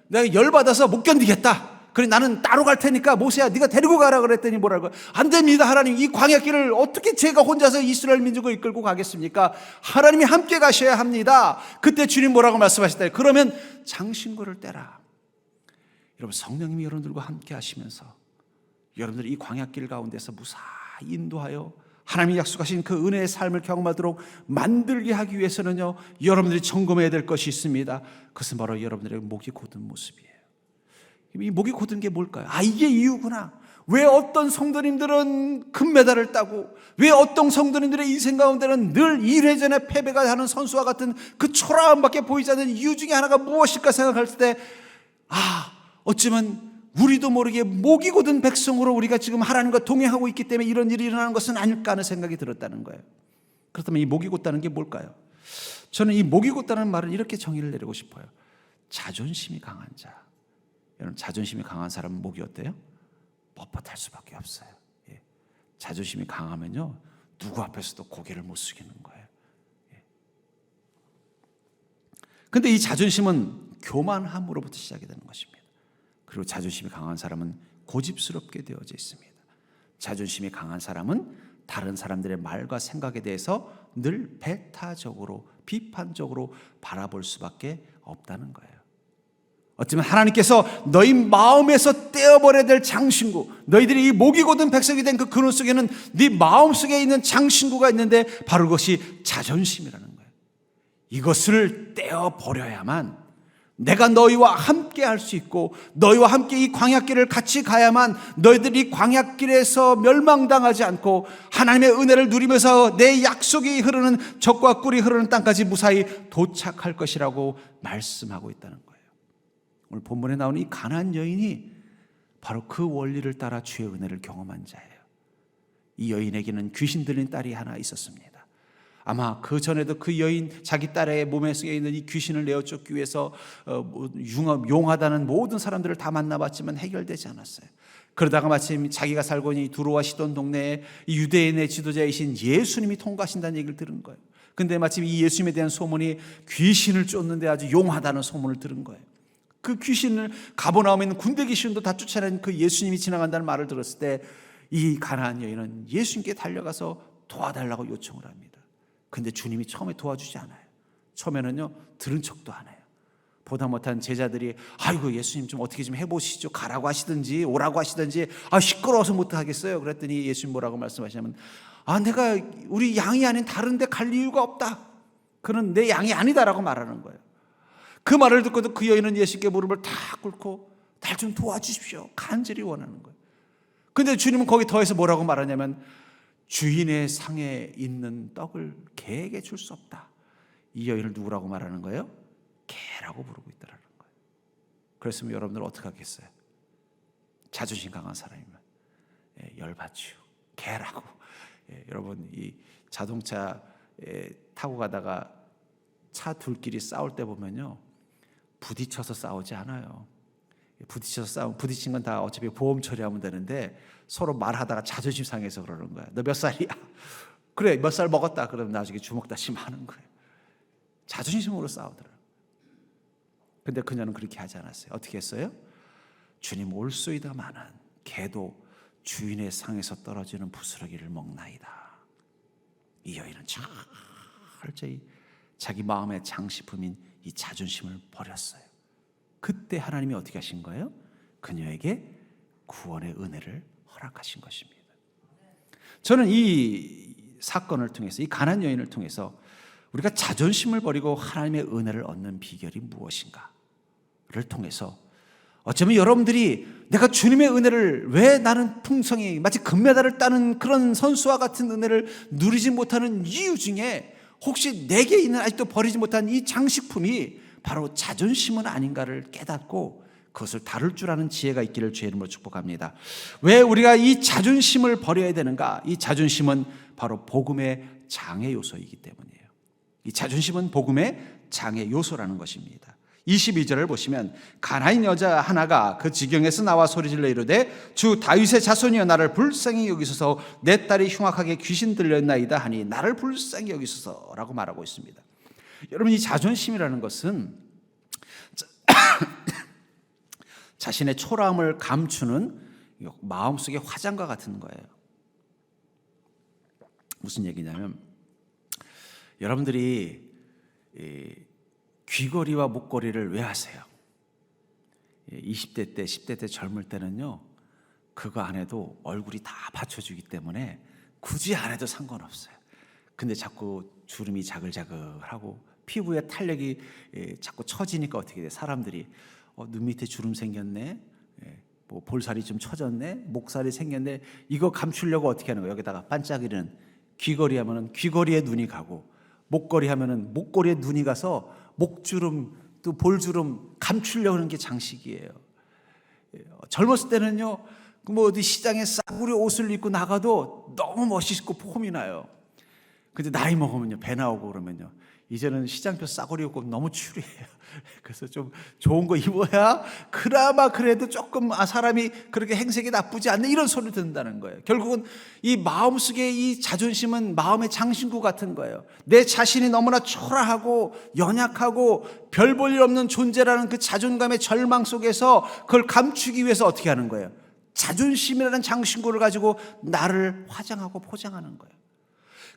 내가 열받아서 못 견디겠다. 그래 나는 따로 갈 테니까 모세야 네가 데리고 가라 그랬더니 뭐라고? 안 됩니다 하나님, 이 광야길을 어떻게 제가 혼자서 이스라엘 민족을 이끌고 가겠습니까? 하나님이 함께 가셔야 합니다. 그때 주님 뭐라고 말씀하셨다? 그러면 장신구를 떼라. 여러분 성령님이 여러분들과 함께 하시면서 여러분들이 이 광야길 가운데서 무사히 인도하여 하나님이 약속하신 그 은혜의 삶을 경험하도록 만들게 하기 위해서는요 여러분들이 점검해야 될 것이 있습니다. 그것은 바로 여러분들의 목이 곧은 모습이에요. 이 목이 곧은 게 뭘까요? 이게 이유구나. 왜 어떤 성도님들은 금메달을 따고 왜 어떤 성도님들의 인생 가운데는 늘 1회전에 패배가 하는 선수와 같은 그 초라함밖에 보이지 않는 이유 중에 하나가 무엇일까 생각할 때 어쩌면 우리도 모르게 목이 곧은 백성으로 우리가 지금 하나님과 동행하고 있기 때문에 이런 일이 일어나는 것은 아닐까 하는 생각이 들었다는 거예요. 그렇다면 이 목이 곧다는 게 뭘까요? 저는 이 목이 곧다는 말을 이렇게 정의를 내리고 싶어요. 자존심이 강한 자. 여러분 자존심이 강한 사람은 목이 어때요? 뻣뻣할 수밖에 없어요. 자존심이 강하면요 누구 앞에서도 고개를 못 숙이는 거예요. 그런데 이 자존심은 교만함으로부터 시작이 되는 것입니다. 그리고 자존심이 강한 사람은 고집스럽게 되어져 있습니다. 자존심이 강한 사람은 다른 사람들의 말과 생각에 대해서 늘 배타적으로 비판적으로 바라볼 수밖에 없다는 거예요. 어쩌면 하나님께서 너희 마음에서 떼어버려야 될 장신구, 너희들이 이 목이 곧은 백성이 된 그 근원 속에는 네 마음속에 있는 장신구가 있는데 바로 그것이 자존심이라는 거예요. 이것을 떼어버려야만 내가 너희와 함께 할 수 있고 너희와 함께 이 광야길을 같이 가야만 너희들이 광야길에서 멸망당하지 않고 하나님의 은혜를 누리면서 내 약속이 흐르는 젖과 꿀이 흐르는 땅까지 무사히 도착할 것이라고 말씀하고 있다는 거예요. 오늘 본문에 나오는 이 가나안 여인이 바로 그 원리를 따라 주의 은혜를 경험한 자예요. 이 여인에게는 귀신 들린 딸이 하나 있었습니다. 아마 그 전에도 그 여인 자기 딸의 몸에 속에 있는 이 귀신을 내어 쫓기 위해서 용하다는 모든 사람들을 다 만나봤지만 해결되지 않았어요. 그러다가 마침 자기가 살고 있는 두로와 시돈 동네에 이 유대인의 지도자이신 예수님이 통과하신다는 얘기를 들은 거예요. 근데 마침 이 예수님에 대한 소문이 귀신을 쫓는데 아주 용하다는 소문을 들은 거예요. 그 귀신을 가버나움에 있는 군대 귀신도 다 쫓아낸 그 예수님이 지나간다는 말을 들었을 때 이 가나안 여인은 예수님께 달려가서 도와달라고 요청을 합니다. 근데 주님이 처음에 도와주지 않아요. 처음에는요, 들은 척도 안 해요. 보다 못한 제자들이 아이고 예수님 좀 어떻게 좀 해보시죠. 가라고 하시든지 오라고 하시든지 시끄러워서 못하겠어요. 그랬더니 예수님 뭐라고 말씀하시냐면 내가 우리 양이 아닌 다른 데 갈 이유가 없다. 그는 내 양이 아니다라고 말하는 거예요. 그 말을 듣고도 그 여인은 예수님께 무릎을 탁 꿇고 날 좀 도와주십시오. 간절히 원하는 거예요. 근데 주님은 거기 더해서 뭐라고 말하냐면 주인의 상에 있는 떡을 개에게 줄 수 없다. 이 여인을 누구라고 말하는 거예요? 개라고 부르고 있다라는 거예요. 그랬으면 여러분들 어떻게 하겠어요? 자존심 강한 사람이면 열받죠. 개라고. 여러분 이 자동차 타고 가다가 차 둘끼리 싸울 때 보면요, 부딪혀서 싸우지 않아요. 부딪힌 건 다 어차피 보험 처리하면 되는데 서로 말하다가 자존심 상해서 그러는 거야. 너 몇 살이야? 그래 몇 살 먹었다. 그러면 나중에 주먹 다시 하는 거예요. 자존심으로 싸우더라고요. 근데 그녀는 그렇게 하지 않았어요. 어떻게 했어요? 주님 올소이다마는 개도 주인의 상에서 떨어지는 부스러기를 먹나이다. 이 여인은 철저히 자기 마음의 장식품인 이 자존심을 버렸어요. 그때 하나님이 어떻게 하신 거예요? 그녀에게 구원의 은혜를 허락하신 것입니다. 저는 이 사건을 통해서, 이 가나안 여인을 통해서 우리가 자존심을 버리고 하나님의 은혜를 얻는 비결이 무엇인가를 통해서 어쩌면 여러분들이 내가 주님의 은혜를 왜 나는 풍성히 마치 금메달을 따는 그런 선수와 같은 은혜를 누리지 못하는 이유 중에 혹시 내게 있는 아직도 버리지 못한 이 장식품이 바로 자존심은 아닌가를 깨닫고 그것을 다룰 줄 아는 지혜가 있기를 주의 이름으로 축복합니다. 왜 우리가 이 자존심을 버려야 되는가? 이 자존심은 바로 복음의 장애 요소이기 때문이에요. 이 자존심은 복음의 장애 요소라는 것입니다. 22절을 보시면 가나안 여자 하나가 그 지경에서 나와 소리질러 이르되 주 다윗의 자손이여 나를 불쌍히 여기소서 내 딸이 흉악하게 귀신 들렸나이다 하니 나를 불쌍히 여기소서라고 말하고 있습니다. 여러분 이 자존심이라는 것은 자신의 초라함을 감추는 마음속의 화장과 같은 거예요. 무슨 얘기냐면 여러분들이 귀걸이와 목걸이를 왜 하세요? 20대 때 10대 때 젊을 때는요 그거 안 해도 얼굴이 다 받쳐주기 때문에 굳이 안 해도 상관없어요. 근데 자꾸 주름이 자글자글하고 피부에 탄력이 자꾸 처지니까 어떻게 돼? 사람들이 눈 밑에 주름 생겼네, 뭐 볼살이 좀 처졌네, 목살이 생겼네. 이거 감추려고 어떻게 하는 거예요? 여기다가 반짝이는 귀걸이 하면은 귀걸이에 눈이 가고, 목걸이 하면은 목걸이에 눈이 가서 목주름 또 볼주름 감추려고 하는 게 장식이에요. 젊었을 때는요, 뭐 어디 시장에 싸구려 옷을 입고 나가도 너무 멋있고 폼이 나요. 근데 나이 먹으면요, 배 나오고 그러면요, 이제는 시장표 싸구려 입고 너무 추리해요. 그래서 좀 좋은 거 입어야 그나마 그래도 조금 사람이 그렇게 행색이 나쁘지 않네 이런 소리를 듣는다는 거예요. 결국은 이 마음속에 이 자존심은 마음의 장신구 같은 거예요. 내 자신이 너무나 초라하고 연약하고 별 볼 일 없는 존재라는 그 자존감의 절망 속에서 그걸 감추기 위해서 어떻게 하는 거예요? 자존심이라는 장신구를 가지고 나를 화장하고 포장하는 거예요.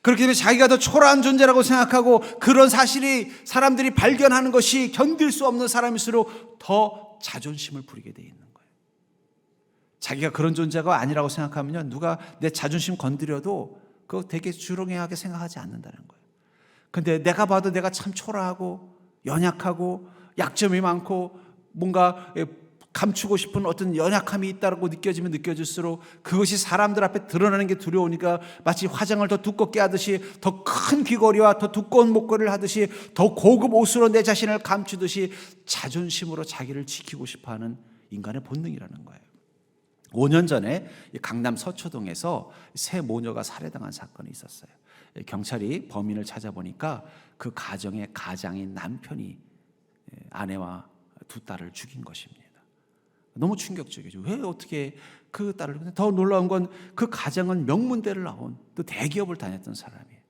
그렇기 때문에 자기가 더 초라한 존재라고 생각하고 그런 사실이 사람들이 발견하는 것이 견딜 수 없는 사람일수록 더 자존심을 부리게 돼 있는 거예요. 자기가 그런 존재가 아니라고 생각하면요, 누가 내 자존심 건드려도 그거 되게 주렁해하게 생각하지 않는다는 거예요. 근데 내가 봐도 내가 참 초라하고 연약하고 약점이 많고 뭔가 감추고 싶은 어떤 연약함이 있다고 느껴지면 느껴질수록 그것이 사람들 앞에 드러나는 게 두려우니까 마치 화장을 더 두껍게 하듯이 더 큰 귀걸이와 더 두꺼운 목걸이를 하듯이 더 고급 옷으로 내 자신을 감추듯이 자존심으로 자기를 지키고 싶어하는 인간의 본능이라는 거예요. 5년 전에 강남 서초동에서 세 모녀가 살해당한 사건이 있었어요. 경찰이 범인을 찾아보니까 그 가정의 가장인 남편이 아내와 두 딸을 죽인 것입니다. 너무 충격적이죠. 왜 어떻게 그 딸을. 근데 더 놀라운 건 그 가장은 명문대를 나온 또 대기업을 다녔던 사람이에요.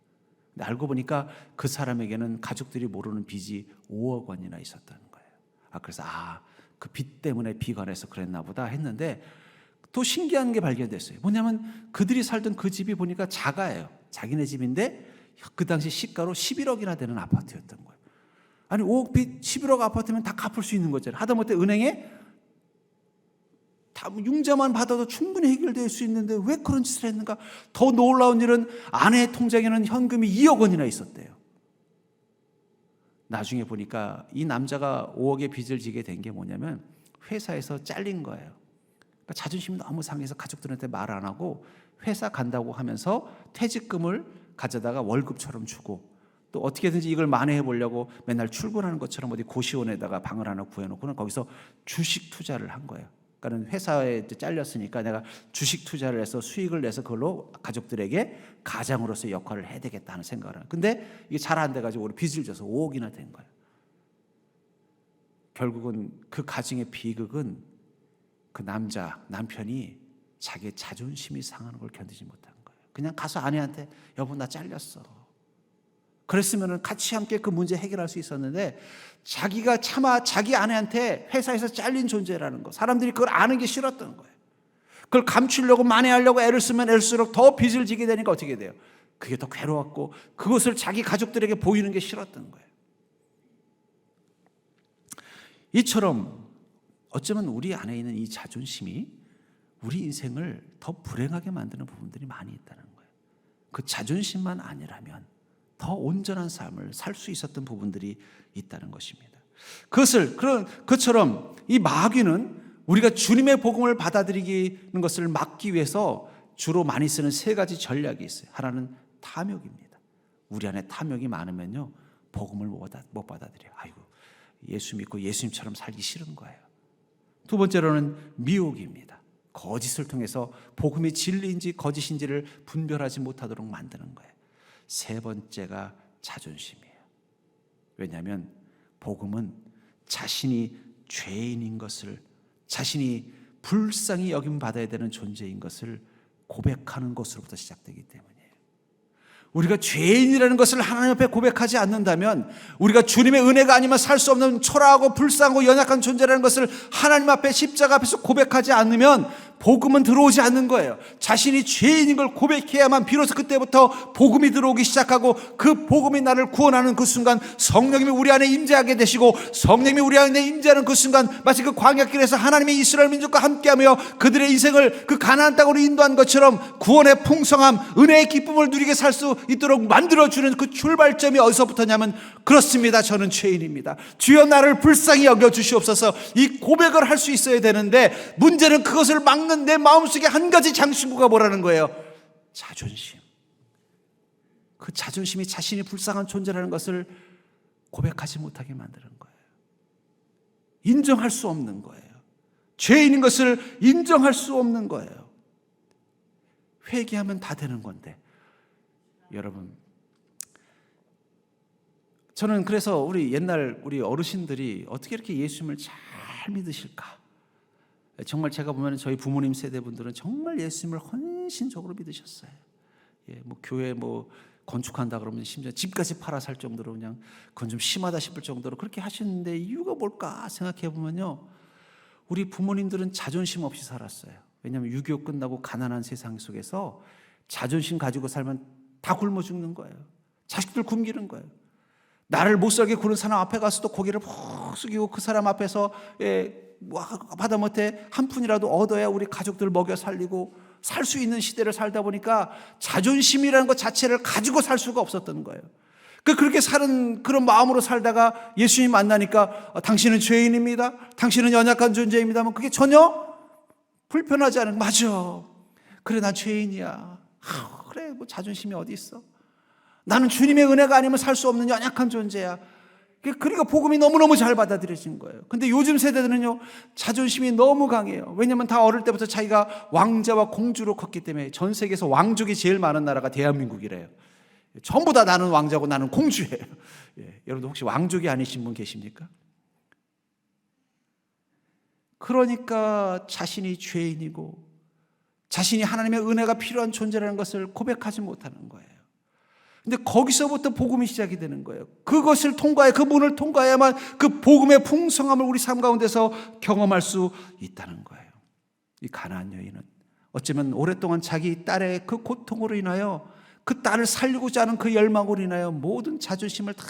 근데 알고 보니까 그 사람에게는 가족들이 모르는 빚이 5억 원이나 있었다는 거예요. 그래서 그 빚 때문에 비관해서 그랬나 보다 했는데, 또 신기한 게 발견됐어요. 뭐냐면 그들이 살던 그 집이 보니까 자가예요. 자기네 집인데 그 당시 시가로 11억이나 되는 아파트였던 거예요. 아니 5억 빚 11억 아파트면 다 갚을 수 있는 거잖아요. 하다못해 은행에 다 융자만 받아도 충분히 해결될 수 있는데 왜 그런 짓을 했는가? 더 놀라운 일은 아내의 통장에는 현금이 2억 원이나 있었대요. 나중에 보니까 이 남자가 5억의 빚을 지게 된 게 뭐냐면 회사에서 잘린 거예요. 그러니까 자존심이 너무 상해서 가족들한테 말 안 하고 회사 간다고 하면서 퇴직금을 가져다가 월급처럼 주고, 또 어떻게든지 이걸 만회해 보려고 맨날 출근하는 것처럼 어디 고시원에다가 방을 하나 구해놓고는 거기서 주식 투자를 한 거예요. 그러니까 회사에 잘렸으니까 내가 주식 투자를 해서 수익을 내서 그걸로 가족들에게 가장으로서 역할을 해야 되겠다는 생각을 하는. 근데 이게 잘 안 돼가지고 우리 빚을 져서 5억이나 된 거예요. 결국은 그 가정의 비극은 그 남편이 자기의 자존심이 상하는 걸 견디지 못한 거예요. 그냥 가서 아내한테 여보 나 잘렸어. 그랬으면 같이 함께 그 문제 해결할 수 있었는데, 자기가 차마 자기 아내한테 회사에서 잘린 존재라는 거, 사람들이 그걸 아는 게 싫었던 거예요. 그걸 감추려고 만회하려고 애를 쓰면 애를수록 더 빚을 지게 되니까 어떻게 돼요? 그게 더 괴로웠고 그것을 자기 가족들에게 보이는 게 싫었던 거예요. 이처럼 어쩌면 우리 안에 있는 이 자존심이 우리 인생을 더 불행하게 만드는 부분들이 많이 있다는 거예요. 그 자존심만 아니라면 더 온전한 삶을 살 수 있었던 부분들이 있다는 것입니다. 그것처럼 이 마귀는 우리가 주님의 복음을 받아들이는 것을 막기 위해서 주로 많이 쓰는 세 가지 전략이 있어요. 하나는 탐욕입니다. 우리 안에 탐욕이 많으면요 복음을 못 받아들여요. 아이고 예수 믿고 예수님처럼 살기 싫은 거예요. 두 번째로는 미혹입니다. 거짓을 통해서 복음이 진리인지 거짓인지를 분별하지 못하도록 만드는 거예요. 세 번째가 자존심이에요. 왜냐하면 복음은 자신이 죄인인 것을, 자신이 불쌍히 여김받아야 되는 존재인 것을 고백하는 것으로부터 시작되기 때문이에요. 우리가 죄인이라는 것을 하나님 앞에 고백하지 않는다면, 우리가 주님의 은혜가 아니면 살 수 없는 초라하고 불쌍하고 연약한 존재라는 것을 하나님 앞에 십자가 앞에서 고백하지 않으면 복음은 들어오지 않는 거예요. 자신이 죄인인 걸 고백해야만 비로소 그때부터 복음이 들어오기 시작하고, 그 복음이 나를 구원하는 그 순간 성령님이 우리 안에 임재하게 되시고, 성령님이 우리 안에 임재하는 그 순간 마치 그 광야길에서 하나님의 이스라엘 민족과 함께하며 그들의 인생을 그 가나안 땅으로 인도한 것처럼 구원의 풍성함, 은혜의 기쁨을 누리게 살 수 있도록 만들어주는 그 출발점이 어디서부터냐면, 그렇습니다, 저는 죄인입니다, 주여 나를 불쌍히 여겨주시옵소서, 이 고백을 할 수 있어야 되는데, 문제는 그것을 막는 내 마음속에 한 가지 장신구가 뭐라는 거예요? 자존심. 그 자존심이 자신이 불쌍한 존재라는 것을 고백하지 못하게 만드는 거예요. 인정할 수 없는 거예요. 죄인인 것을 인정할 수 없는 거예요. 회개하면 다 되는 건데. 여러분, 저는 그래서 우리 옛날 우리 어르신들이 어떻게 이렇게 예수님을 잘 믿으실까? 정말 제가 보면 저희 부모님 세대분들은 정말 예수님을 헌신적으로 믿으셨어요. 뭐 교회 뭐 건축한다 그러면 심지어 집까지 팔아 살 정도로, 그냥 그건 좀 심하다 싶을 정도로 그렇게 하시는데, 이유가 뭘까 생각해 보면요, 우리 부모님들은 자존심 없이 살았어요. 왜냐하면 6.25 끝나고 가난한 세상 속에서 자존심 가지고 살면 다 굶어 죽는 거예요. 자식들 굶기는 거예요. 나를 못 살게 구는 사람 앞에 가서도 고개를 푹 숙이고 그 사람 앞에서 하다못해 한 푼이라도 얻어야 우리 가족들 먹여 살리고 살 수 있는 시대를 살다 보니까 자존심이라는 것 자체를 가지고 살 수가 없었던 거예요. 그렇게 사는 그런 마음으로 살다가 예수님 만나니까 당신은 죄인입니다, 당신은 연약한 존재입니다 하면 그게 전혀 불편하지 않은, 맞아, 그래 난 죄인이야, 그래 뭐 자존심이 어디 있어, 나는 주님의 은혜가 아니면 살 수 없는 연약한 존재야. 그러니까 복음이 너무너무 잘 받아들여진 거예요. 근데 요즘 세대들은요, 자존심이 너무 강해요. 왜냐면 다 어릴 때부터 자기가 왕자와 공주로 컸기 때문에 전 세계에서 왕족이 제일 많은 나라가 대한민국이래요. 전부 다 나는 왕자고 나는 공주예요. 예, 여러분들 혹시 왕족이 아니신 분 계십니까? 그러니까 자신이 죄인이고 자신이 하나님의 은혜가 필요한 존재라는 것을 고백하지 못하는 거예요. 근데 거기서부터 복음이 시작이 되는 거예요. 그것을 통과해, 그 문을 통과해야만 그 복음의 풍성함을 우리 삶 가운데서 경험할 수 있다는 거예요. 이 가나안 여인은 어쩌면 오랫동안 자기 딸의 그 고통으로 인하여, 그 딸을 살리고자 하는 그 열망으로 인하여 모든 자존심을 다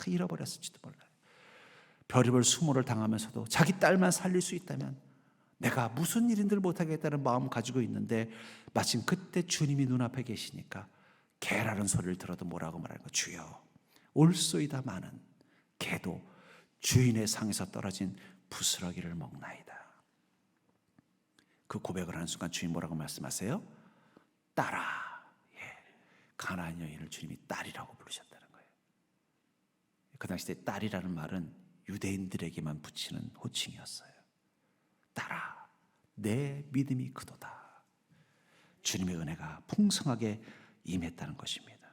잃어버렸을지도 몰라요. 별의별 수모를 당하면서도 자기 딸만 살릴 수 있다면 내가 무슨 일인들 못하겠다는 마음을 가지고 있는데, 마침 그때 주님이 눈앞에 계시니까 개라는 소리를 들어도 뭐라고 말하는 거예요? 주여, 올소이다마는 개도 주인의 상에서 떨어진 부스러기를 먹나이다. 그 고백을 하는 순간 주님 뭐라고 말씀하세요? 딸아. 예, 가나안 여인을 주님이 딸이라고 부르셨다는 거예요. 그 당시 때 딸이라는 말은 유대인들에게만 붙이는 호칭이었어요. 딸아, 내 믿음이 크도다. 주님의 은혜가 풍성하게 임했다는 것입니다.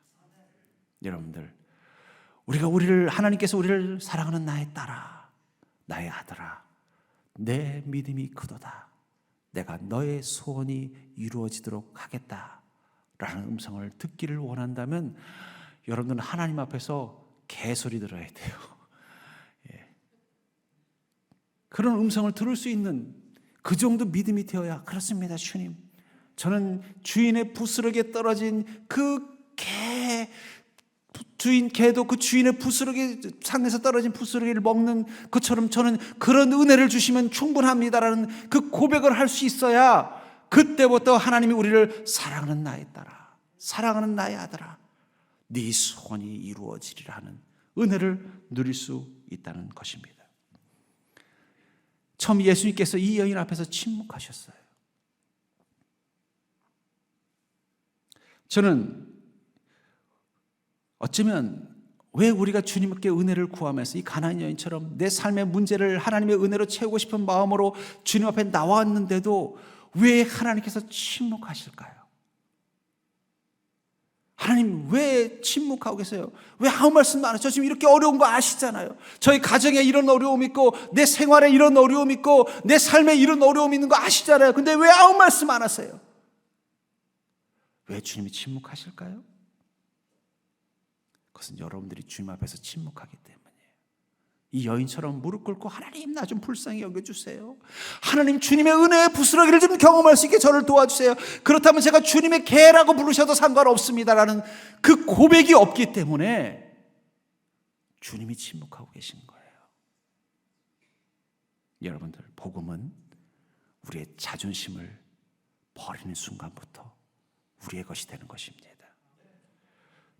여러분들, 하나님께서 우리를 사랑하는 나의 딸아, 나의 아들아, 내 믿음이 크도다. 내가 너의 소원이 이루어지도록 하겠다라는 음성을 듣기를 원한다면 여러분들은 하나님 앞에서 개소리 들어야 돼요. 예. 그런 음성을 들을 수 있는 그 정도 믿음이 되어야, 그렇습니다 주님, 저는 주인의 부스러기에 떨어진 개도 그 주인의 부스러기 상에서 떨어진 부스러기를 먹는 것처럼 저는 그런 은혜를 주시면 충분합니다라는 그 고백을 할 수 있어야 그때부터 하나님이 우리를 사랑하는 나의 딸아, 사랑하는 나의 아들아, 네 소원이 이루어지리라 하는 은혜를 누릴 수 있다는 것입니다. 처음 예수님께서 이 여인 앞에서 침묵하셨어요. 저는 어쩌면 왜 우리가 주님께 은혜를 구하면서 이 가나안 여인처럼 내 삶의 문제를 하나님의 은혜로 채우고 싶은 마음으로 주님 앞에 나왔는데도 왜 하나님께서 침묵하실까요? 하나님 왜 침묵하고 계세요? 왜 아무 말씀도 안 해요? 저 지금 이렇게 어려운 거 아시잖아요. 저희 가정에 이런 어려움 있고 내 생활에 이런 어려움 있고 내 삶에 이런 어려움 있는 거 아시잖아요. 근데 왜 아무 말씀 안 하세요? 왜 주님이 침묵하실까요? 그것은 여러분들이 주님 앞에서 침묵하기 때문이에요. 이 여인처럼 무릎 꿇고 하나님 나 좀 불쌍히 여겨주세요. 하나님 주님의 은혜의 부스러기를 좀 경험할 수 있게 저를 도와주세요. 그렇다면 제가 주님의 개라고 부르셔도 상관없습니다라는 그 고백이 없기 때문에 주님이 침묵하고 계신 거예요. 여러분들, 복음은 우리의 자존심을 버리는 순간부터 우리의 것이 되는 것입니다.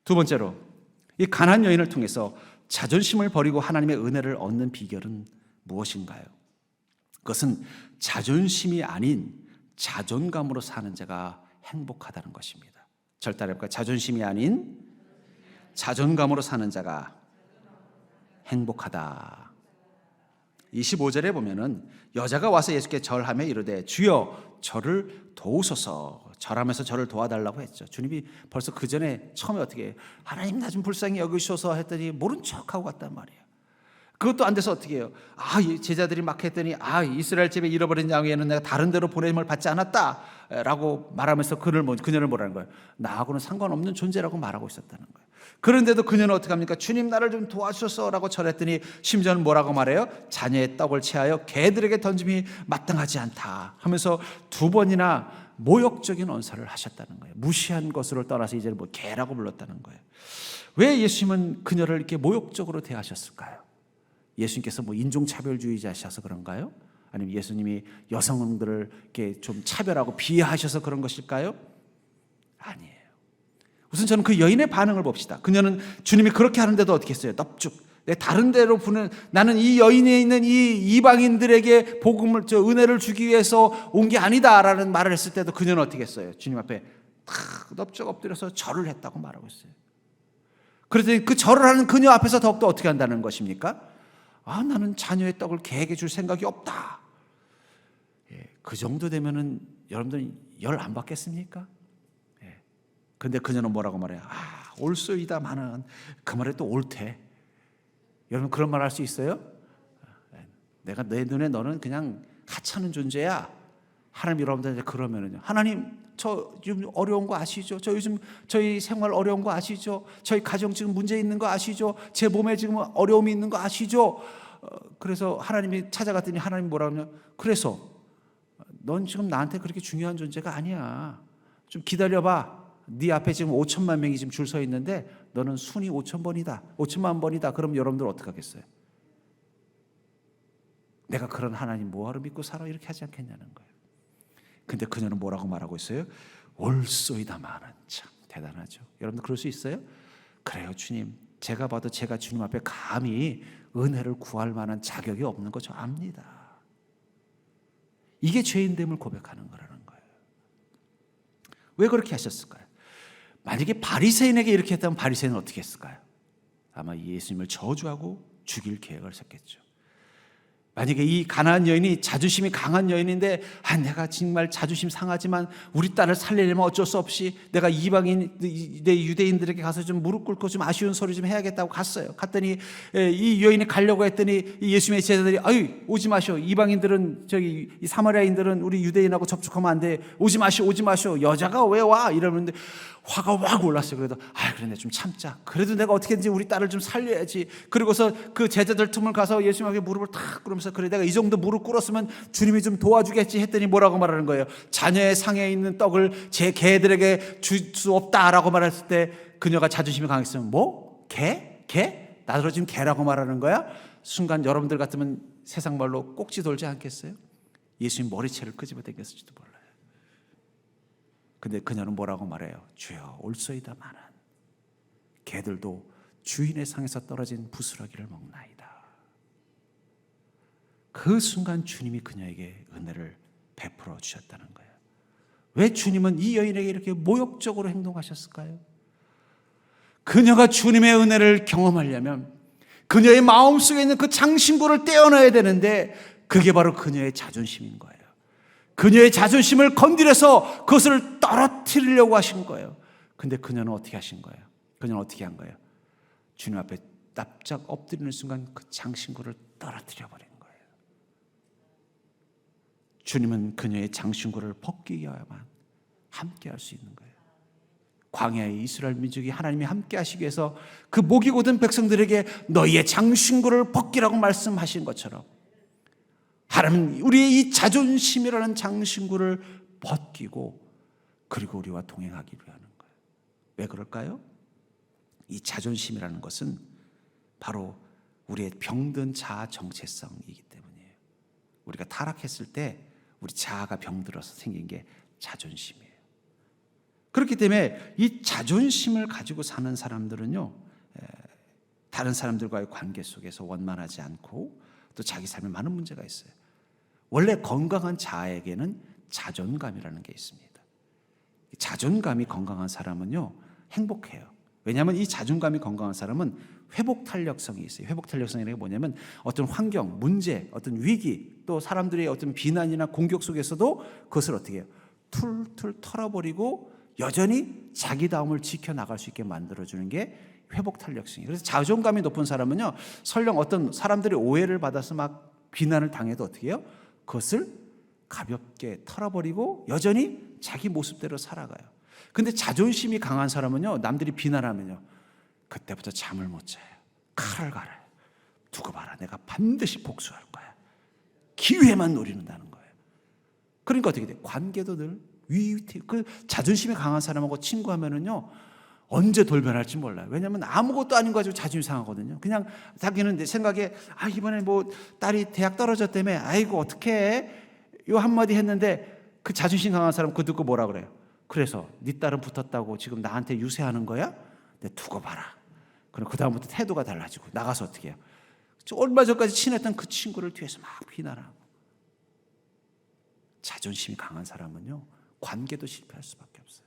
두 번째로, 이 가나안 여인을 통해서 자존심을 버리고 하나님의 은혜를 얻는 비결은 무엇인가요? 그것은 자존심이 아닌 자존감으로 사는 자가 행복하다는 것입니다. 절대 해볼까요? 자존심이 아닌 자존감으로 사는 자가 행복하다. 25절에 보면은 여자가 와서 예수께 절하며 이르되 주여 저를 도우소서. 절하면서 저를 도와달라고 했죠. 주님이 벌써 그 전에 처음에 어떻게 해요? 하나님 나 좀 불쌍히 여기소서 했더니 모른 척하고 갔단 말이에요. 그것도 안 돼서 어떻게 해요? 제자들이 막 했더니 이스라엘 집에 잃어버린 양에는 내가 다른 데로 보냄을 받지 않았다라고 말하면서 그녀를 뭐라는 거예요? 나하고는 상관없는 존재라고 말하고 있었다는 거예요. 그런데도 그녀는 어떻게 합니까? 주님 나를 좀 도와주소서라고 절했더니 심지어는 뭐라고 말해요? 자녀의 떡을 채하여 개들에게 던짐이 마땅하지 않다 하면서 두 번이나 모욕적인 언사를 하셨다는 거예요. 무시한 것으로 떠나서 이제 개라고 불렀다는 거예요. 왜 예수님은 그녀를 이렇게 모욕적으로 대하셨을까요? 예수님께서 인종차별주의자셔서 그런가요? 아니면 예수님이 여성들을 이렇게 좀 차별하고 비하하셔서 그런 것일까요? 아니에요. 우선 저는 그 여인의 반응을 봅시다. 그녀는 주님이 그렇게 하는데도 어떻게 했어요? 넙죽. 다른 데로 나는 이 여인에 있는 이 이방인들에게 복음을, 은혜를 주기 위해서 온 게 아니다라는 말을 했을 때도 그녀는 어떻게 했어요? 주님 앞에 넙죽 엎드려서 절을 했다고 말하고 있어요. 그랬더니 그 절을 하는 그녀 앞에서 더욱더 어떻게 한다는 것입니까? 아, 나는 자녀의 떡을 개에게 줄 생각이 없다. 예, 그 정도 되면은 여러분들 열 안 받겠습니까? 예. 근데 그녀는 뭐라고 말해요? 아, 올소이다마는, 그 말에 또 옳대. 여러분 그런 말 할 수 있어요? 내가 내 눈에 너는 그냥 하찮은 존재야. 하나님 여러분들 그러면은요, 하나님 저 요즘 어려운 거 아시죠? 저 요즘 저희 생활 어려운 거 아시죠? 저희 가정 지금 문제 있는 거 아시죠? 제 몸에 지금 어려움이 있는 거 아시죠? 그래서 하나님이 찾아갔더니 하나님 뭐라고 하냐? 그래서 넌 지금 나한테 그렇게 중요한 존재가 아니야. 좀 기다려봐. 네 앞에 지금 5천만 명이 지금 줄 서 있는데 너는 순위 5천만 번이다. 그럼 여러분들 어떻게 하겠어요? 내가 그런 하나님 뭐하러 믿고 살아? 이렇게 하지 않겠냐는 거예요. 근데 그녀는 뭐라고 말하고 있어요? 올소이다마는. 참 대단하죠. 여러분들 그럴 수 있어요? 그래요, 주님. 제가 봐도 제가 주님 앞에 감히 은혜를 구할 만한 자격이 없는 거 저 압니다. 이게 죄인됨을 고백하는 거라는 거예요. 왜 그렇게 하셨을까요? 만약에 바리새인에게 이렇게 했다면 바리새인은 어떻게 했을까요? 아마 예수님을 저주하고 죽일 계획을 세웠겠죠. 만약에 이 가나안 여인이 자존심이 강한 여인인데, 아, 내가 정말 자존심 상하지만 우리 딸을 살리려면 어쩔 수 없이 내가 이방인 내 유대인들에게 가서 좀 무릎 꿇고 좀 아쉬운 소리 좀 해야겠다고 갔어요. 갔더니 이 여인이 가려고 했더니 예수님의 제자들이 아유 오지 마시오. 이방인들은 저기 이 사마리아인들은 우리 유대인하고 접촉하면 안 돼. 오지 마시오. 여자가 왜 와? 이러는데 화가 확 올랐어요. 그래도 아, 그래, 내가 좀 참자. 그래도 내가 어떻게든지 우리 딸을 좀 살려야지. 그리고서 그 제자들 틈을 가서 예수님에게 무릎을 탁 꿇으면서, 그래, 내가 이 정도 무릎 꿇었으면 주님이 좀 도와주겠지 했더니 뭐라고 말하는 거예요? 자녀의 상에 있는 떡을 제 개들에게 줄 수 없다라고 말했을 때 그녀가 자존심이 강했으면 뭐? 개? 나더러 지금 개라고 말하는 거야? 순간 여러분들 같으면 세상 말로 꼭지 돌지 않겠어요? 예수님 머리채를 끄집어 당겼을지도 몰라요. 근데 그녀는 뭐라고 말해요? 주여 올소이다마는 개들도 주인의 상에서 떨어진 부스러기를 먹나이다. 그 순간 주님이 그녀에게 은혜를 베풀어 주셨다는 거예요. 왜 주님은 이 여인에게 이렇게 모욕적으로 행동하셨을까요? 그녀가 주님의 은혜를 경험하려면 그녀의 마음속에 있는 그 장신구를 떼어놔야 되는데, 그게 바로 그녀의 자존심인 거예요. 그녀의 자존심을 건드려서 그것을 떨어뜨리려고 하신 거예요. 근데 그녀는 어떻게 하신 거예요? 그녀는 어떻게 한 거예요? 주님 앞에 납작 엎드리는 순간 그 장신구를 떨어뜨려 버린 거예요. 주님은 그녀의 장신구를 벗기야만 함께 할 수 있는 거예요. 광야의 이스라엘 민족이 하나님이 함께 하시기 위해서 그 목이 곧은 백성들에게 너희의 장신구를 벗기라고 말씀하신 것처럼, 하나님은 우리의 이 자존심이라는 장신구를 벗기고 그리고 우리와 동행하기로 하는 거예요. 왜 그럴까요? 이 자존심이라는 것은 바로 우리의 병든 자아 정체성이기 때문이에요. 우리가 타락했을 때 우리 자아가 병들어서 생긴 게 자존심이에요. 그렇기 때문에 이 자존심을 가지고 사는 사람들은요, 다른 사람들과의 관계 속에서 원만하지 않고 또 자기 삶에 많은 문제가 있어요. 원래 건강한 자아에게는 자존감이라는 게 있습니다. 자존감이 건강한 사람은요, 행복해요. 왜냐하면 이 자존감이 건강한 사람은 회복 탄력성이 있어요. 회복 탄력성이라는 게 뭐냐면 어떤 환경, 문제, 어떤 위기, 또 사람들의 어떤 비난이나 공격 속에서도 그것을 어떻게 해요? 툴툴 털어버리고 여전히 자기다움을 지켜나갈 수 있게 만들어주는 게 회복 탄력성이에요. 그래서 자존감이 높은 사람은요, 설령 어떤 사람들의 오해를 받아서 막 비난을 당해도 어떻게 해요? 그것을 가볍게 털어버리고 여전히 자기 모습대로 살아가요. 근데 자존심이 강한 사람은요, 남들이 비난하면요, 그때부터 잠을 못 자요. 칼을 갈아요. 두고 봐라, 내가 반드시 복수할 거야. 기회만 노리는다는 거예요. 그러니까 어떻게 돼? 관계도 늘 위태해. 그 자존심이 강한 사람하고 친구하면은요, 언제 돌변할지 몰라요. 왜냐하면 아무것도 아닌 거 가지고 자존심 상하거든요. 그냥 자기는 내 생각에 아, 이번에 뭐 딸이 대학 떨어졌다며, 아이고 어떡해, 요 한마디 했는데 그 자존심 강한 사람 그거 듣고 뭐라 그래요? 그래서 네 딸은 붙었다고 지금 나한테 유세하는 거야? 네, 두고 봐라. 그럼 그 다음부터 태도가 달라지고 나가서 어떻게 해요? 얼마 전까지 친했던 그 친구를 뒤에서 막 비난하고. 자존심이 강한 사람은요, 관계도 실패할 수밖에 없어요.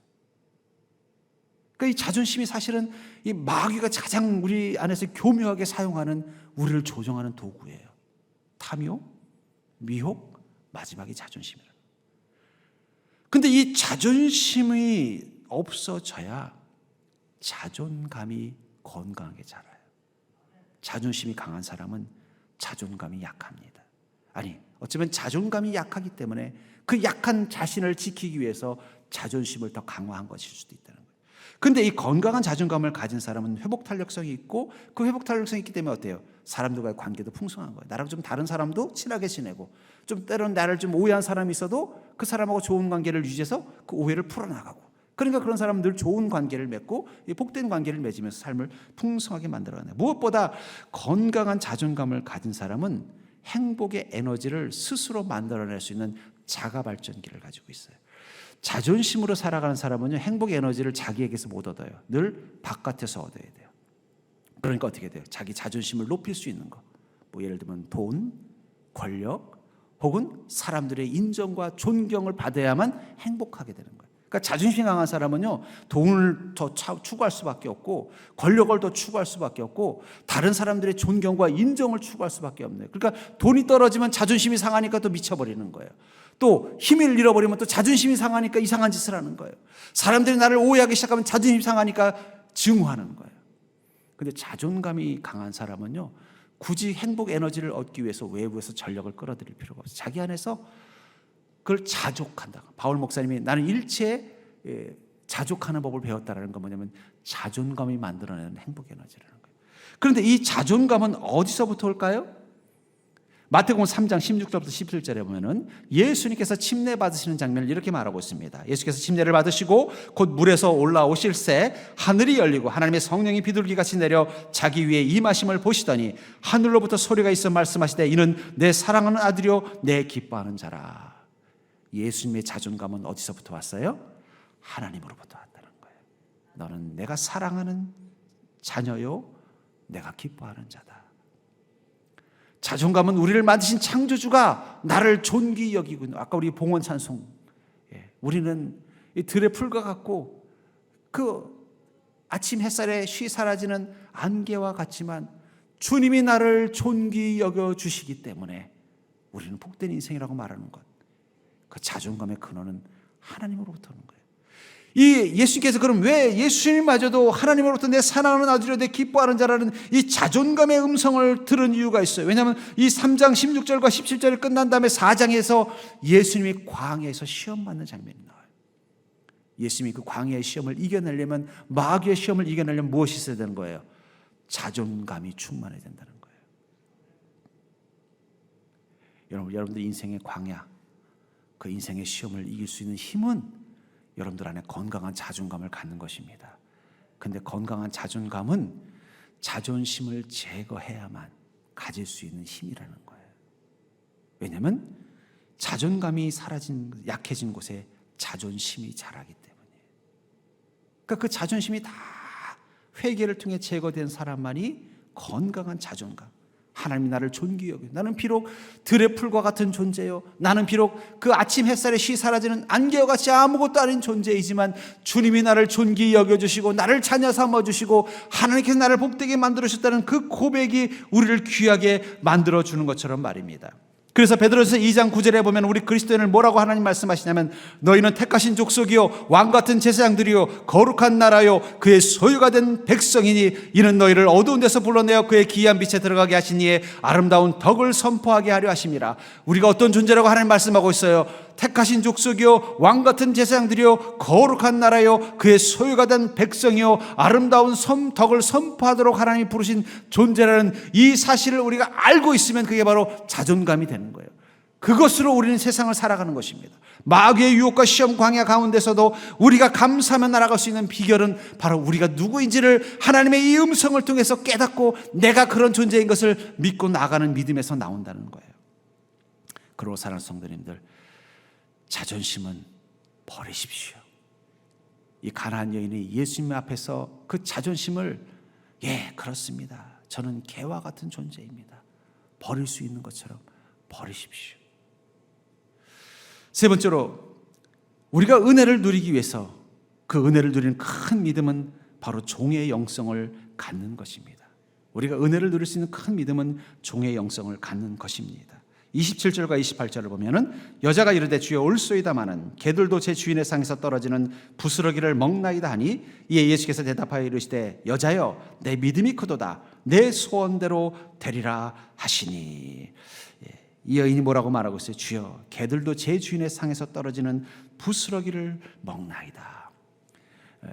그러니까 이 자존심이 사실은 이 마귀가 가장 우리 안에서 교묘하게 사용하는 우리를 조종하는 도구예요. 탐욕, 미혹, 마지막이 자존심이라. 근데 이 자존심이 없어져야 자존감이 건강하게 자라요. 자존심이 강한 사람은 자존감이 약합니다. 아니, 어쩌면 자존감이 약하기 때문에 그 약한 자신을 지키기 위해서 자존심을 더 강화한 것일 수도 있다는 거예요. 근데 이 건강한 자존감을 가진 사람은 회복 탄력성이 있고, 그 회복 탄력성이 있기 때문에 어때요? 사람들과의 관계도 풍성한 거예요. 나랑 좀 다른 사람도 친하게 지내고, 좀 때로는 나를 좀 오해한 사람이 있어도 그 사람하고 좋은 관계를 유지해서 그 오해를 풀어나가고, 그러니까 그런 사람은 늘 좋은 관계를 맺고 복된 관계를 맺으면서 삶을 풍성하게 만들어가네요. 무엇보다 건강한 자존감을 가진 사람은 행복의 에너지를 스스로 만들어낼 수 있는 자가 발전기를 가지고 있어요. 자존심으로 살아가는 사람은요, 행복의 에너지를 자기에게서 못 얻어요. 늘 바깥에서 얻어야 돼요. 그러니까 어떻게 돼요? 자기 자존심을 높일 수 있는 거, 뭐 예를 들면 돈, 권력, 혹은 사람들의 인정과 존경을 받아야만 행복하게 되는 거예요. 그러니까 자존심이 강한 사람은요, 돈을 더 추구할 수밖에 없고, 권력을 더 추구할 수밖에 없고, 다른 사람들의 존경과 인정을 추구할 수밖에 없네요. 그러니까 돈이 떨어지면 자존심이 상하니까 또 미쳐버리는 거예요. 또 힘을 잃어버리면 또 자존심이 상하니까 이상한 짓을 하는 거예요. 사람들이 나를 오해하기 시작하면 자존심이 상하니까 증오하는 거예요. 근데 자존감이 강한 사람은요, 굳이 행복 에너지를 얻기 위해서 외부에서 전력을 끌어들일 필요가 없어요. 자기 안에서 그걸 자족한다. 바울 목사님이 나는 일체에 자족하는 법을 배웠다라는 건 뭐냐면 자존감이 만들어내는 행복 에너지라는 거예요. 그런데 이 자존감은 어디서부터 올까요? 마태복음 3장 16절부터 17절에 보면은 예수님께서 침례 받으시는 장면을 이렇게 말하고 있습니다. 예수께서 침례를 받으시고 곧 물에서 올라오실새 하늘이 열리고 하나님의 성령이 비둘기같이 내려 자기 위에 임하심을 보시더니 하늘로부터 소리가 있어 말씀하시되 이는 내 사랑하는 아들이요 내 기뻐하는 자라. 예수님의 자존감은 어디서부터 왔어요? 하나님으로부터 왔다는 거예요. 너는 내가 사랑하는 자녀요 내가 기뻐하는 자다. 자존감은 우리를 만드신 창조주가 나를 존귀 여기고, 아까 우리 봉헌 찬송, 우리는 이 들의 풀과 같고 그 아침 햇살에 쉬 사라지는 안개와 같지만 주님이 나를 존귀 여겨 주시기 때문에 우리는 복된 인생이라고 말하는 것, 그 자존감의 근원은 하나님으로부터 오는 거예요. 이 예수님께서 그럼 왜 예수님마저도 하나님으로부터 내 사랑하는 아들이요 내 기뻐하는 자라는 이 자존감의 음성을 들은 이유가 있어요. 왜냐하면 이 3장 16절과 17절이 끝난 다음에 4장에서 예수님이 광야에서 시험 받는 장면이 나와요. 예수님이 그 광야의 시험을 이겨내려면, 마귀의 시험을 이겨내려면 무엇이 있어야 되는 거예요? 자존감이 충만해야 된다는 거예요. 여러분들 인생의 광야, 그 인생의 시험을 이길 수 있는 힘은 여러분들 안에 건강한 자존감을 갖는 것입니다. 근데 건강한 자존감은 자존심을 제거해야만 가질 수 있는 힘이라는 거예요. 왜냐하면 자존감이 약해진 곳에 자존심이 자라기 때문이에요. 그러니까 그 자존심이 다 회개를 통해 제거된 사람만이 건강한 자존감, 하나님이 나를 존귀 여겨, 나는 비록 들의 풀과 같은 존재요, 나는 비록 그 아침 햇살에 쉬 사라지는 안개와 같이 아무것도 아닌 존재이지만 주님이 나를 존귀 여겨주시고 나를 자녀 삼아주시고 하나님께서 나를 복되게 만들어주셨다는 그 고백이 우리를 귀하게 만들어주는 것처럼 말입니다. 그래서 베드로서 2장 9절에 보면 우리 그리스도인을 뭐라고 하나님 말씀하시냐면 너희는 택하신 족속이요 왕같은 제사장들이요 거룩한 나라요 그의 소유가 된 백성이니 이는 너희를 어두운 데서 불러내어 그의 기이한 빛에 들어가게 하시니에 아름다운 덕을 선포하게 하려 하심이라. 우리가 어떤 존재라고 하나님 말씀하고 있어요? 택하신 족속이요 왕같은 제사장들이요 거룩한 나라요 그의 소유가 된 백성이요 아름다운 덕을 선포하도록 하나님이 부르신 존재라는 이 사실을 우리가 알고 있으면 그게 바로 자존감이 되는 거예요. 그것으로 우리는 세상을 살아가는 것입니다. 마귀의 유혹과 시험 광야 가운데서도 우리가 감사하며 날아갈 수 있는 비결은 바로 우리가 누구인지를 하나님의 이 음성을 통해서 깨닫고 내가 그런 존재인 것을 믿고 나가는 믿음에서 나온다는 거예요. 그러고 사랑하는 성도님들, 자존심은 버리십시오. 이 가나안 여인이 예수님 앞에서 그 자존심을 그렇습니다. 저는 개와 같은 존재입니다. 버릴 수 있는 것처럼 버리십시오. 세 번째로 우리가 은혜를 누리기 위해서 그 은혜를 누리는 큰 믿음은 바로 종의 영성을 갖는 것입니다. 우리가 은혜를 누릴 수 있는 큰 믿음은 종의 영성을 갖는 것입니다. 27절과 28절을 보면은 여자가 이르되 주여 올소이다마는 개들도 제 주인의 상에서 떨어지는 부스러기를 먹나이다 하니 이에 예수께서 대답하여 이르시되 여자여 내 믿음이 크도다 내 소원대로 되리라 하시니. 이 여인이 뭐라고 말하고 있어요? 주여 개들도 제 주인의 상에서 떨어지는 부스러기를 먹나이다.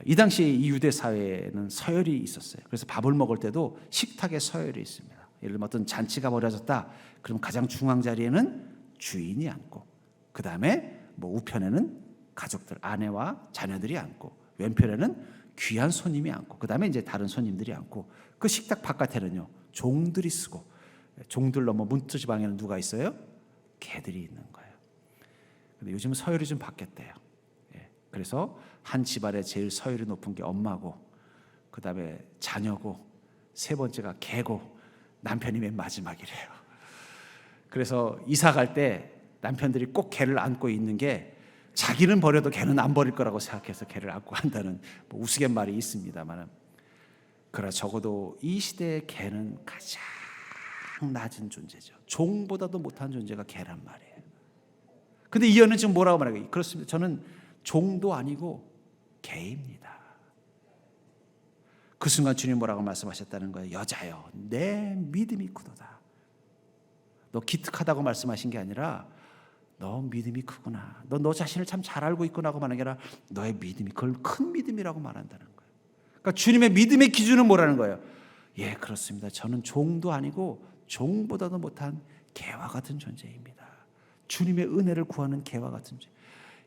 이 당시 이 유대 사회에는 서열이 있었어요. 그래서 밥을 먹을 때도 식탁에 서열이 있습니다. 예를 들면 어떤 잔치가 벌어졌다. 그럼 가장 중앙 자리에는 주인이 앉고, 그 다음에 뭐 우편에는 가족들, 아내와 자녀들이 앉고, 왼편에는 귀한 손님이 앉고, 그 다음에 이제 다른 손님들이 앉고, 그 식탁 바깥에는요 종들이 쓰고, 종들 넘어 문지방에는 누가 있어요? 개들이 있는 거예요. 근데 요즘 서열이 좀 바뀌었대요. 그래서 한 집안에 제일 서열이 높은 게 엄마고, 그 다음에 자녀고, 세 번째가 개고, 남편이 맨 마지막이래요. 그래서 이사 갈 때 남편들이 꼭 개를 안고 있는 게 자기는 버려도 개는 안 버릴 거라고 생각해서 개를 안고 한다는 뭐 우스갯말이 있습니다만, 그러나 적어도 이 시대의 개는 가장 낮은 존재죠. 종보다도 못한 존재가 개란 말이에요. 근데 이 여인은 지금 뭐라고 말해요? 그렇습니다. 저는 종도 아니고 개입니다. 그 순간 주님 뭐라고 말씀하셨다는 거예요? 여자여 내 믿음이 크도다. 너 기특하다고 말씀하신 게 아니라 너 믿음이 크구나, 너 자신을 참 잘 알고 있구나 하고 말하는 게 아니라 너의 믿음이 그걸 큰 믿음이라고 말한다는 거예요. 그러니까 주님의 믿음의 기준은 뭐라는 거예요? 예, 그렇습니다. 저는 종도 아니고 종보다도 못한 개와 같은 존재입니다. 주님의 은혜를 구하는 개와 같은 존재.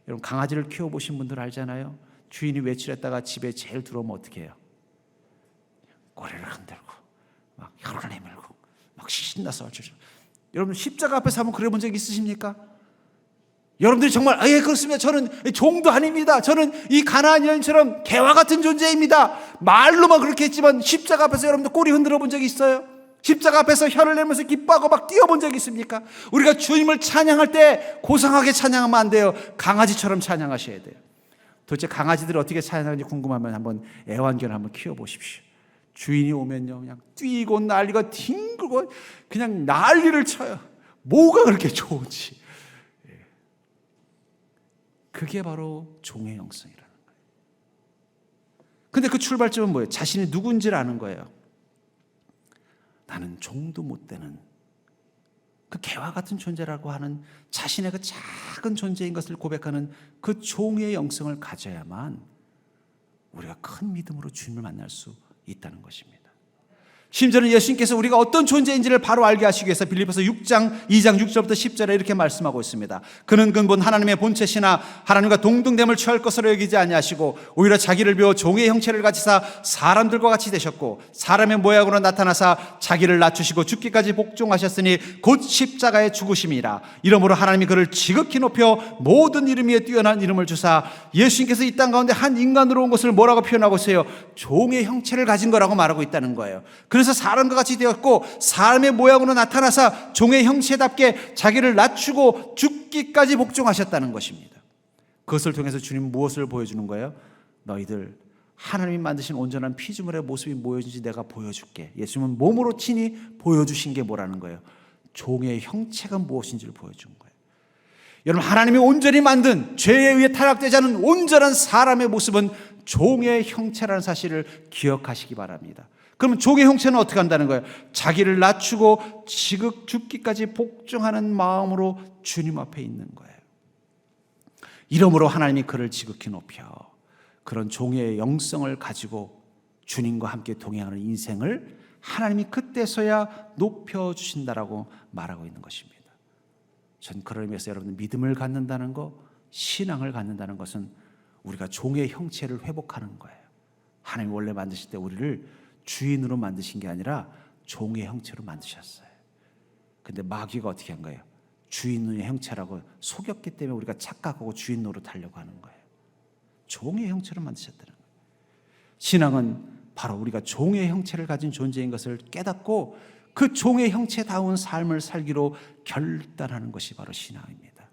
여러분 강아지를 키워보신 분들 알잖아요. 주인이 외출했다가 집에 제일 들어오면 어떻게 해요? 꼬리를 흔들고 막 혀를 내밀고 막 신나서 어쩌죠. 여러분 십자가 앞에서 한번 그래 본 적 있으십니까? 여러분들이 정말 예 그렇습니다. 저는 종도 아닙니다. 저는 이 가나안 여인처럼 개와 같은 존재입니다. 말로만 그렇게 했지만 십자가 앞에서 여러분들 꼬리 흔들어 본 적이 있어요? 십자가 앞에서 혀를 내면서 기뻐하고 막 뛰어본 적이 있습니까? 우리가 주님을 찬양할 때 고상하게 찬양하면 안 돼요. 강아지처럼 찬양하셔야 돼요. 도대체 강아지들이 어떻게 찬양하는지 궁금하면 한번 애완견을 한번 키워보십시오. 주인이 오면요 그냥 뛰고 난리가 뒹굴고 그냥 난리를 쳐요. 뭐가 그렇게 좋은지. 그게 바로 종의 영성이라는 거예요. 근데 그 출발점은 뭐예요? 자신이 누군지를 아는 거예요. 나는 종도 못 되는 그 개와 같은 존재라고 하는 자신의 그 작은 존재인 것을 고백하는 그 종의 영성을 가져야만 우리가 큰 믿음으로 주님을 만날 수 있다는 것입니다. 심지어는 예수님께서 우리가 어떤 존재인지를 바로 알게 하시기 위해서 빌립보서 6장 2장 6절부터 10절에 이렇게 말씀하고 있습니다. 그는 근본 하나님의 본체시나 하나님과 동등됨을 취할 것으로 여기지 아니하시고 오히려 자기를 비워 종의 형체를 가지사 사람들과 같이 되셨고 사람의 모양으로 나타나사 자기를 낮추시고 죽기까지 복종하셨으니 곧 십자가의 죽으심이라. 이러므로 하나님이 그를 지극히 높여 모든 이름 위에 뛰어난 이름을 주사 예수님께서 이 땅 가운데 한 인간으로 온 것을 뭐라고 표현하고 있어요? 종의 형체를 가진 거라고 말하고 있다는 거예요. 그래서 사람과 같이 되었고 사람의 모양으로 나타나사 종의 형체답게 자기를 낮추고 죽기까지 복종하셨다는 것입니다. 그것을 통해서 주님은 무엇을 보여주는 거예요? 너희들 하나님이 만드신 온전한 피조물의 모습이 무엇인지 내가 보여줄게. 예수님은 몸으로 친히 보여주신 게 뭐라는 거예요? 종의 형체가 무엇인지를 보여준 거예요. 여러분 하나님이 온전히 만든 죄에 의해 타락되지 않은 온전한 사람의 모습은 종의 형체라는 사실을 기억하시기 바랍니다. 그러면 종의 형체는 어떻게 한다는 거예요? 자기를 낮추고 지극 죽기까지 복종하는 마음으로 주님 앞에 있는 거예요. 이러므로 하나님이 그를 지극히 높여 그런 종의 영성을 가지고 주님과 함께 동행하는 인생을 하나님이 그때서야 높여주신다라고 말하고 있는 것입니다. 전 그런 의미에서 여러분 믿음을 갖는다는 것, 신앙을 갖는다는 것은 우리가 종의 형체를 회복하는 거예요. 하나님이 원래 만드실 때 우리를 주인으로 만드신 게 아니라 종의 형체로 만드셨어요. 근데 마귀가 어떻게 한 거예요? 주인의 형체라고 속였기 때문에 우리가 착각하고 주인 노릇하려고 하는 거예요. 종의 형체로 만드셨다는 거예요. 신앙은 바로 우리가 종의 형체를 가진 존재인 것을 깨닫고 그 종의 형체다운 삶을 살기로 결단하는 것이 바로 신앙입니다.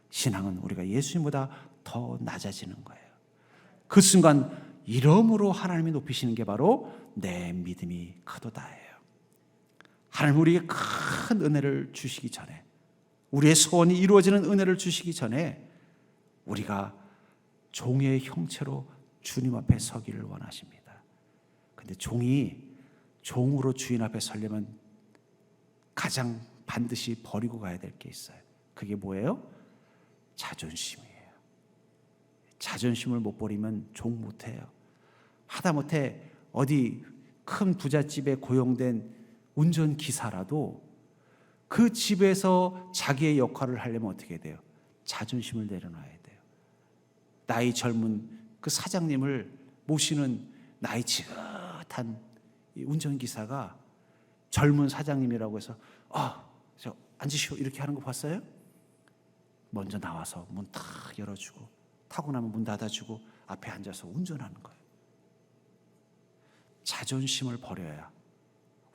신앙은 우리가 예수님보다 더 낮아지는 거예요. 그 순간 이름으로 하나님이 높이시는 게 바로 내 믿음이 크도다예요. 하나님 우리에게 큰 은혜를 주시기 전에, 우리의 소원이 이루어지는 은혜를 주시기 전에 우리가 종의 형체로 주님 앞에 서기를 원하십니다. 근데 종이 종으로 주인 앞에 서려면 가장 반드시 버리고 가야 될 게 있어요. 그게 뭐예요? 자존심이에요. 자존심을 못 버리면 종 못해요. 하다못해 어디 큰 부잣집에 고용된 운전기사라도 그 집에서 자기의 역할을 하려면 어떻게 돼요? 자존심을 내려놔야 돼요. 나이 젊은 그 사장님을 모시는 나이 지긋한 운전기사가 젊은 사장님이라고 해서 저 앉으시오 이렇게 하는 거 봤어요? 먼저 나와서 문 탁 열어주고 타고 나면 문 닫아주고 앞에 앉아서 운전하는 거예요. 자존심을 버려야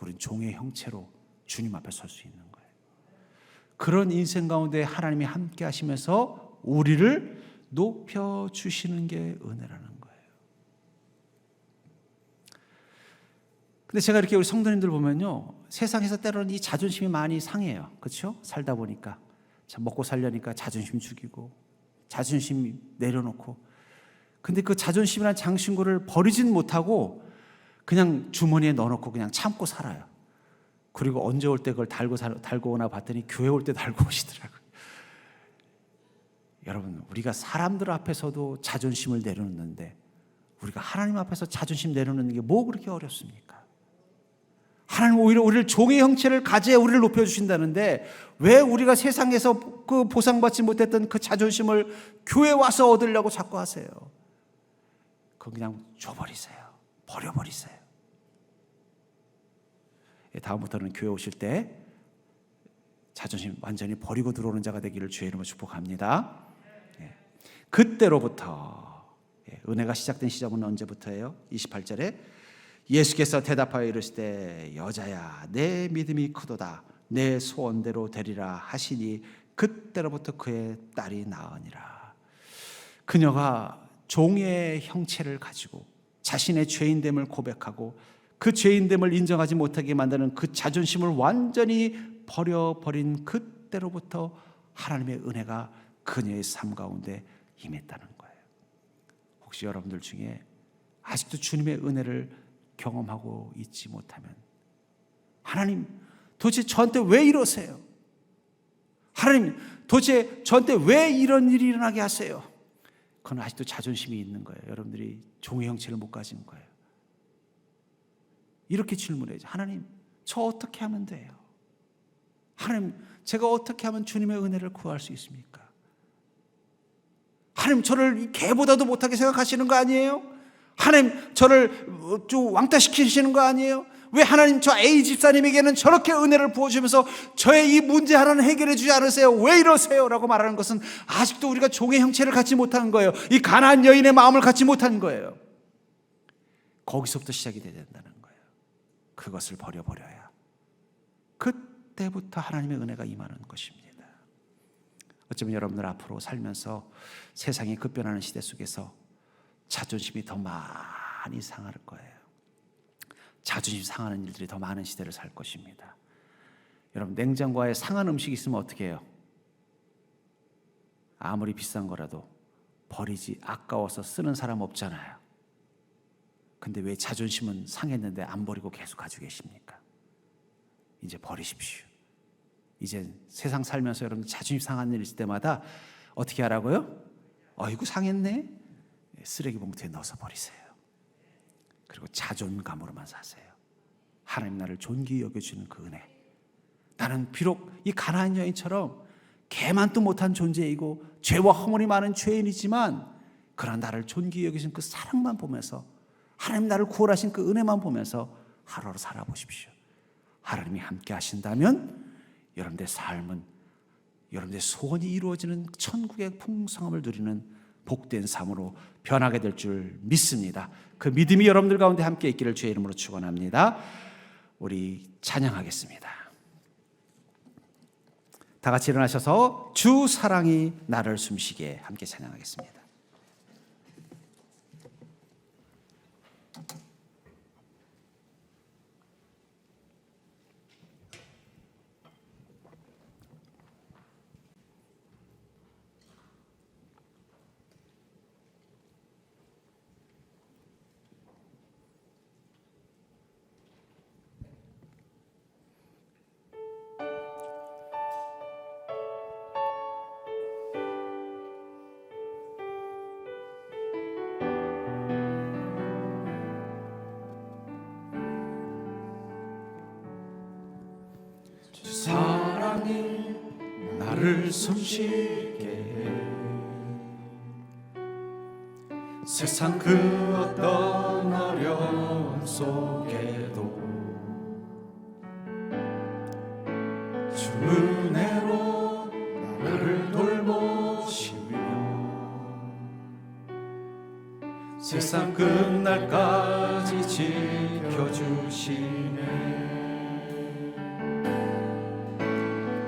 우린 종의 형체로 주님 앞에 설 수 있는 거예요. 그런 인생 가운데 하나님이 함께 하시면서 우리를 높여주시는 게 은혜라는 거예요. 근데 제가 이렇게 우리 성도님들 보면요, 세상에서 때로는 이 자존심이 많이 상해요. 그렇죠? 살다 보니까 참 먹고 살려니까 자존심 죽이고 자존심 내려놓고, 근데 그 자존심이라는 장신구를 버리진 못하고 그냥 주머니에 넣어놓고 그냥 참고 살아요. 그리고 언제 올 때 그걸 달고 오나 봤더니 교회 올 때 달고 오시더라고요. 여러분, 우리가 사람들 앞에서도 자존심을 내려놓는데 우리가 하나님 앞에서 자존심 내려놓는 게 뭐 그렇게 어렵습니까? 하나님 오히려 우리를 종의 형체를 가져야 우리를 높여주신다는데 왜 우리가 세상에서 그 보상받지 못했던 그 자존심을 교회 와서 얻으려고 자꾸 하세요? 그건 그냥 줘버리세요. 버려버리세요. 다음부터는 교회 오실 때 자존심 완전히 버리고 들어오는 자가 되기를 주의 이름으로 축복합니다. 그때로부터, 은혜가 시작된 시작은 언제부터예요? 28절에 예수께서 대답하여 이르시되 여자야 내 믿음이 크도다 내 소원대로 되리라 하시니 그때로부터 그의 딸이 나으니라. 그녀가 종의 형체를 가지고 자신의 죄인됨을 고백하고 그 죄인됨을 인정하지 못하게 만드는 그 자존심을 완전히 버려버린 그때로부터 하나님의 은혜가 그녀의 삶 가운데 임했다는 거예요. 혹시 여러분들 중에 아직도 주님의 은혜를 경험하고 있지 못하면, 하나님 도대체 저한테 왜 이러세요? 하나님 도대체 저한테 왜 이런 일이 일어나게 하세요? 그건 아직도 자존심이 있는 거예요. 여러분들이 종의 형체를 못 가진 거예요. 이렇게 질문해야죠. 하나님 저 어떻게 하면 돼요? 하나님 제가 어떻게 하면 주님의 은혜를 구할 수 있습니까? 하나님 저를 개보다도 못하게 생각하시는 거 아니에요? 하나님 저를 좀 왕따시키시는 거 아니에요? 왜 하나님 저 A 집사님에게는 저렇게 은혜를 부어주면서 저의 이 문제 하나는 해결해 주지 않으세요? 왜 이러세요? 라고 말하는 것은 아직도 우리가 종의 형체를 갖지 못한 거예요. 이 가나안 여인의 마음을 갖지 못한 거예요. 거기서부터 시작이 돼야 된다는 거예요. 그것을 버려버려야 그때부터 하나님의 은혜가 임하는 것입니다. 어쩌면 여러분들 앞으로 살면서 세상이 급변하는 시대 속에서 자존심이 더 많이 상할 거예요. 자존심 상하는 일들이 더 많은 시대를 살 것입니다. 여러분, 냉장고에 상한 음식이 있으면 어떻게 해요? 아무리 비싼 거라도 버리지, 아까워서 쓰는 사람 없잖아요. 근데 왜 자존심은 상했는데 안 버리고 계속 가지고 계십니까? 이제 버리십시오. 이제 세상 살면서 여러분 자존심 상한 일 있을 때마다 어떻게 하라고요? 어이구 상했네. 쓰레기 봉투에 넣어서 버리세요. 그리고 자존감으로만 사세요. 하나님 나를 존귀히 여겨주는 그 은혜. 나는 비록 이 가나안 여인처럼 개만도 못한 존재이고 죄와 허물이 많은 죄인이지만 그러나 나를 존귀히 여기신 그 사랑만 보면서, 하나님 나를 구원하신 그 은혜만 보면서 하루하루 살아보십시오. 하나님이 함께 하신다면 여러분들의 삶은, 여러분들의 소원이 이루어지는 천국의 풍성함을 누리는 복된 삶으로 변하게 될 줄 믿습니다. 그 믿음이 여러분들 가운데 함께 있기를 주의 이름으로 축원합니다. 우리 찬양하겠습니다. 다 같이 일어나셔서 주 사랑이 나를 숨쉬게 함께 찬양하겠습니다. 나를 숨쉬게 해. 세상 그 어떤 어려움 속에도 주 은혜로 나를 돌보시며 세상 끝날까지 지켜주시네.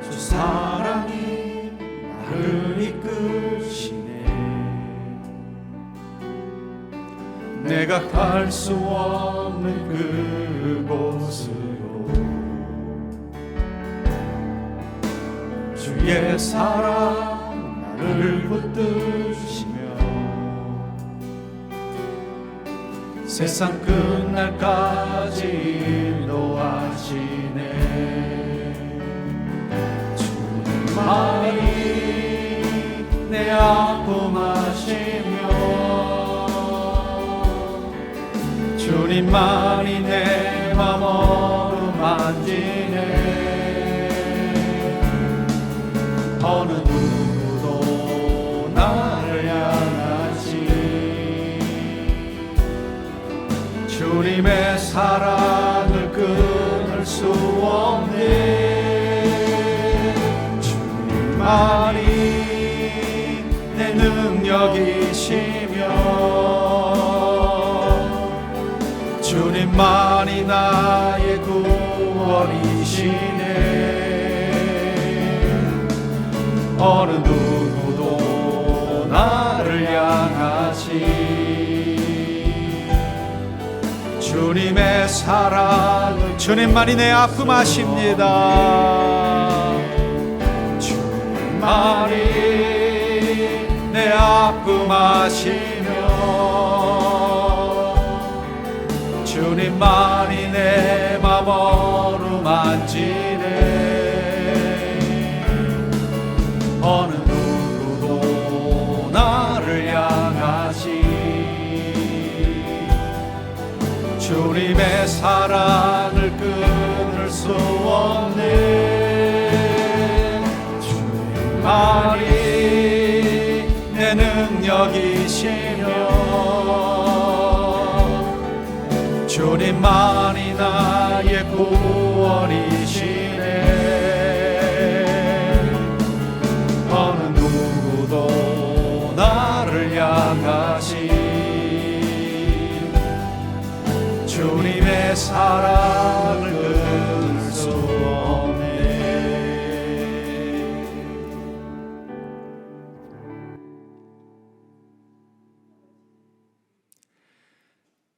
주 사랑이 나를 이끄시네. 내가 갈 수 없는 그곳으로 주의 사랑 나를 붙드시며 세상 끝날까지 인도하시네. 주님만이 내 아픔 아시며 주님만이 내 맘 어루만지네. 어느 누구도 나를 향하시 주님의 사랑을 끊을 수 없네. 주님만이 내 능력이시며 주님만이 나의 구원이시네. 어느 누구도 나를 향하시 주님의 사랑을 주님만이 내 아픔 아십니다. 주님만이 내 아픔 아시며 주님만이 내 맘 어루만지네. 어느 누구도 나를 향하시 주님의 사랑을 끊을 수 없네. 주님만이 내 능력이시며 주님만이 나의 구원이시네. 어느 누구도 나를 향하시 주님의 사랑을 끊을 수 없네.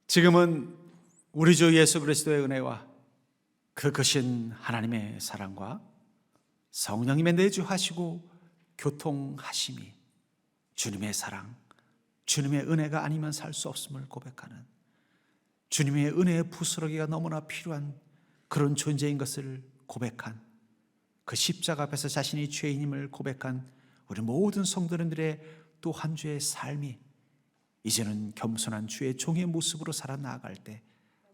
지금은 우리 주 예수 그리스도의 은혜와 그 크신 하나님의 사랑과 성령님의 내주하시고 교통하심이 주님의 사랑, 주님의 은혜가 아니면 살 수 없음을 고백하는 주님의 은혜의 부스러기가 너무나 필요한 그런 존재인 것을 고백한 그 십자가 앞에서 자신이 죄인임을 고백한 우리 모든 성도님들의 또 한 주의 삶이 이제는 겸손한 주의 종의 모습으로 살아나갈 때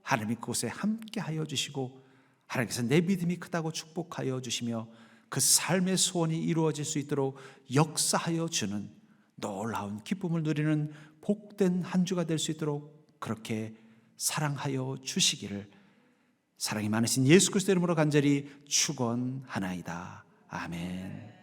하나님이 그곳에 함께하여 주시고 하나님께서 내 믿음이 크다고 축복하여 주시며 그 삶의 소원이 이루어질 수 있도록 역사하여 주는 놀라운 기쁨을 누리는 복된 한 주가 될 수 있도록 그렇게 사랑하여 주시기를 사랑이 많으신 예수 그리스도의 이름으로 간절히 축원하나이다. 아멘.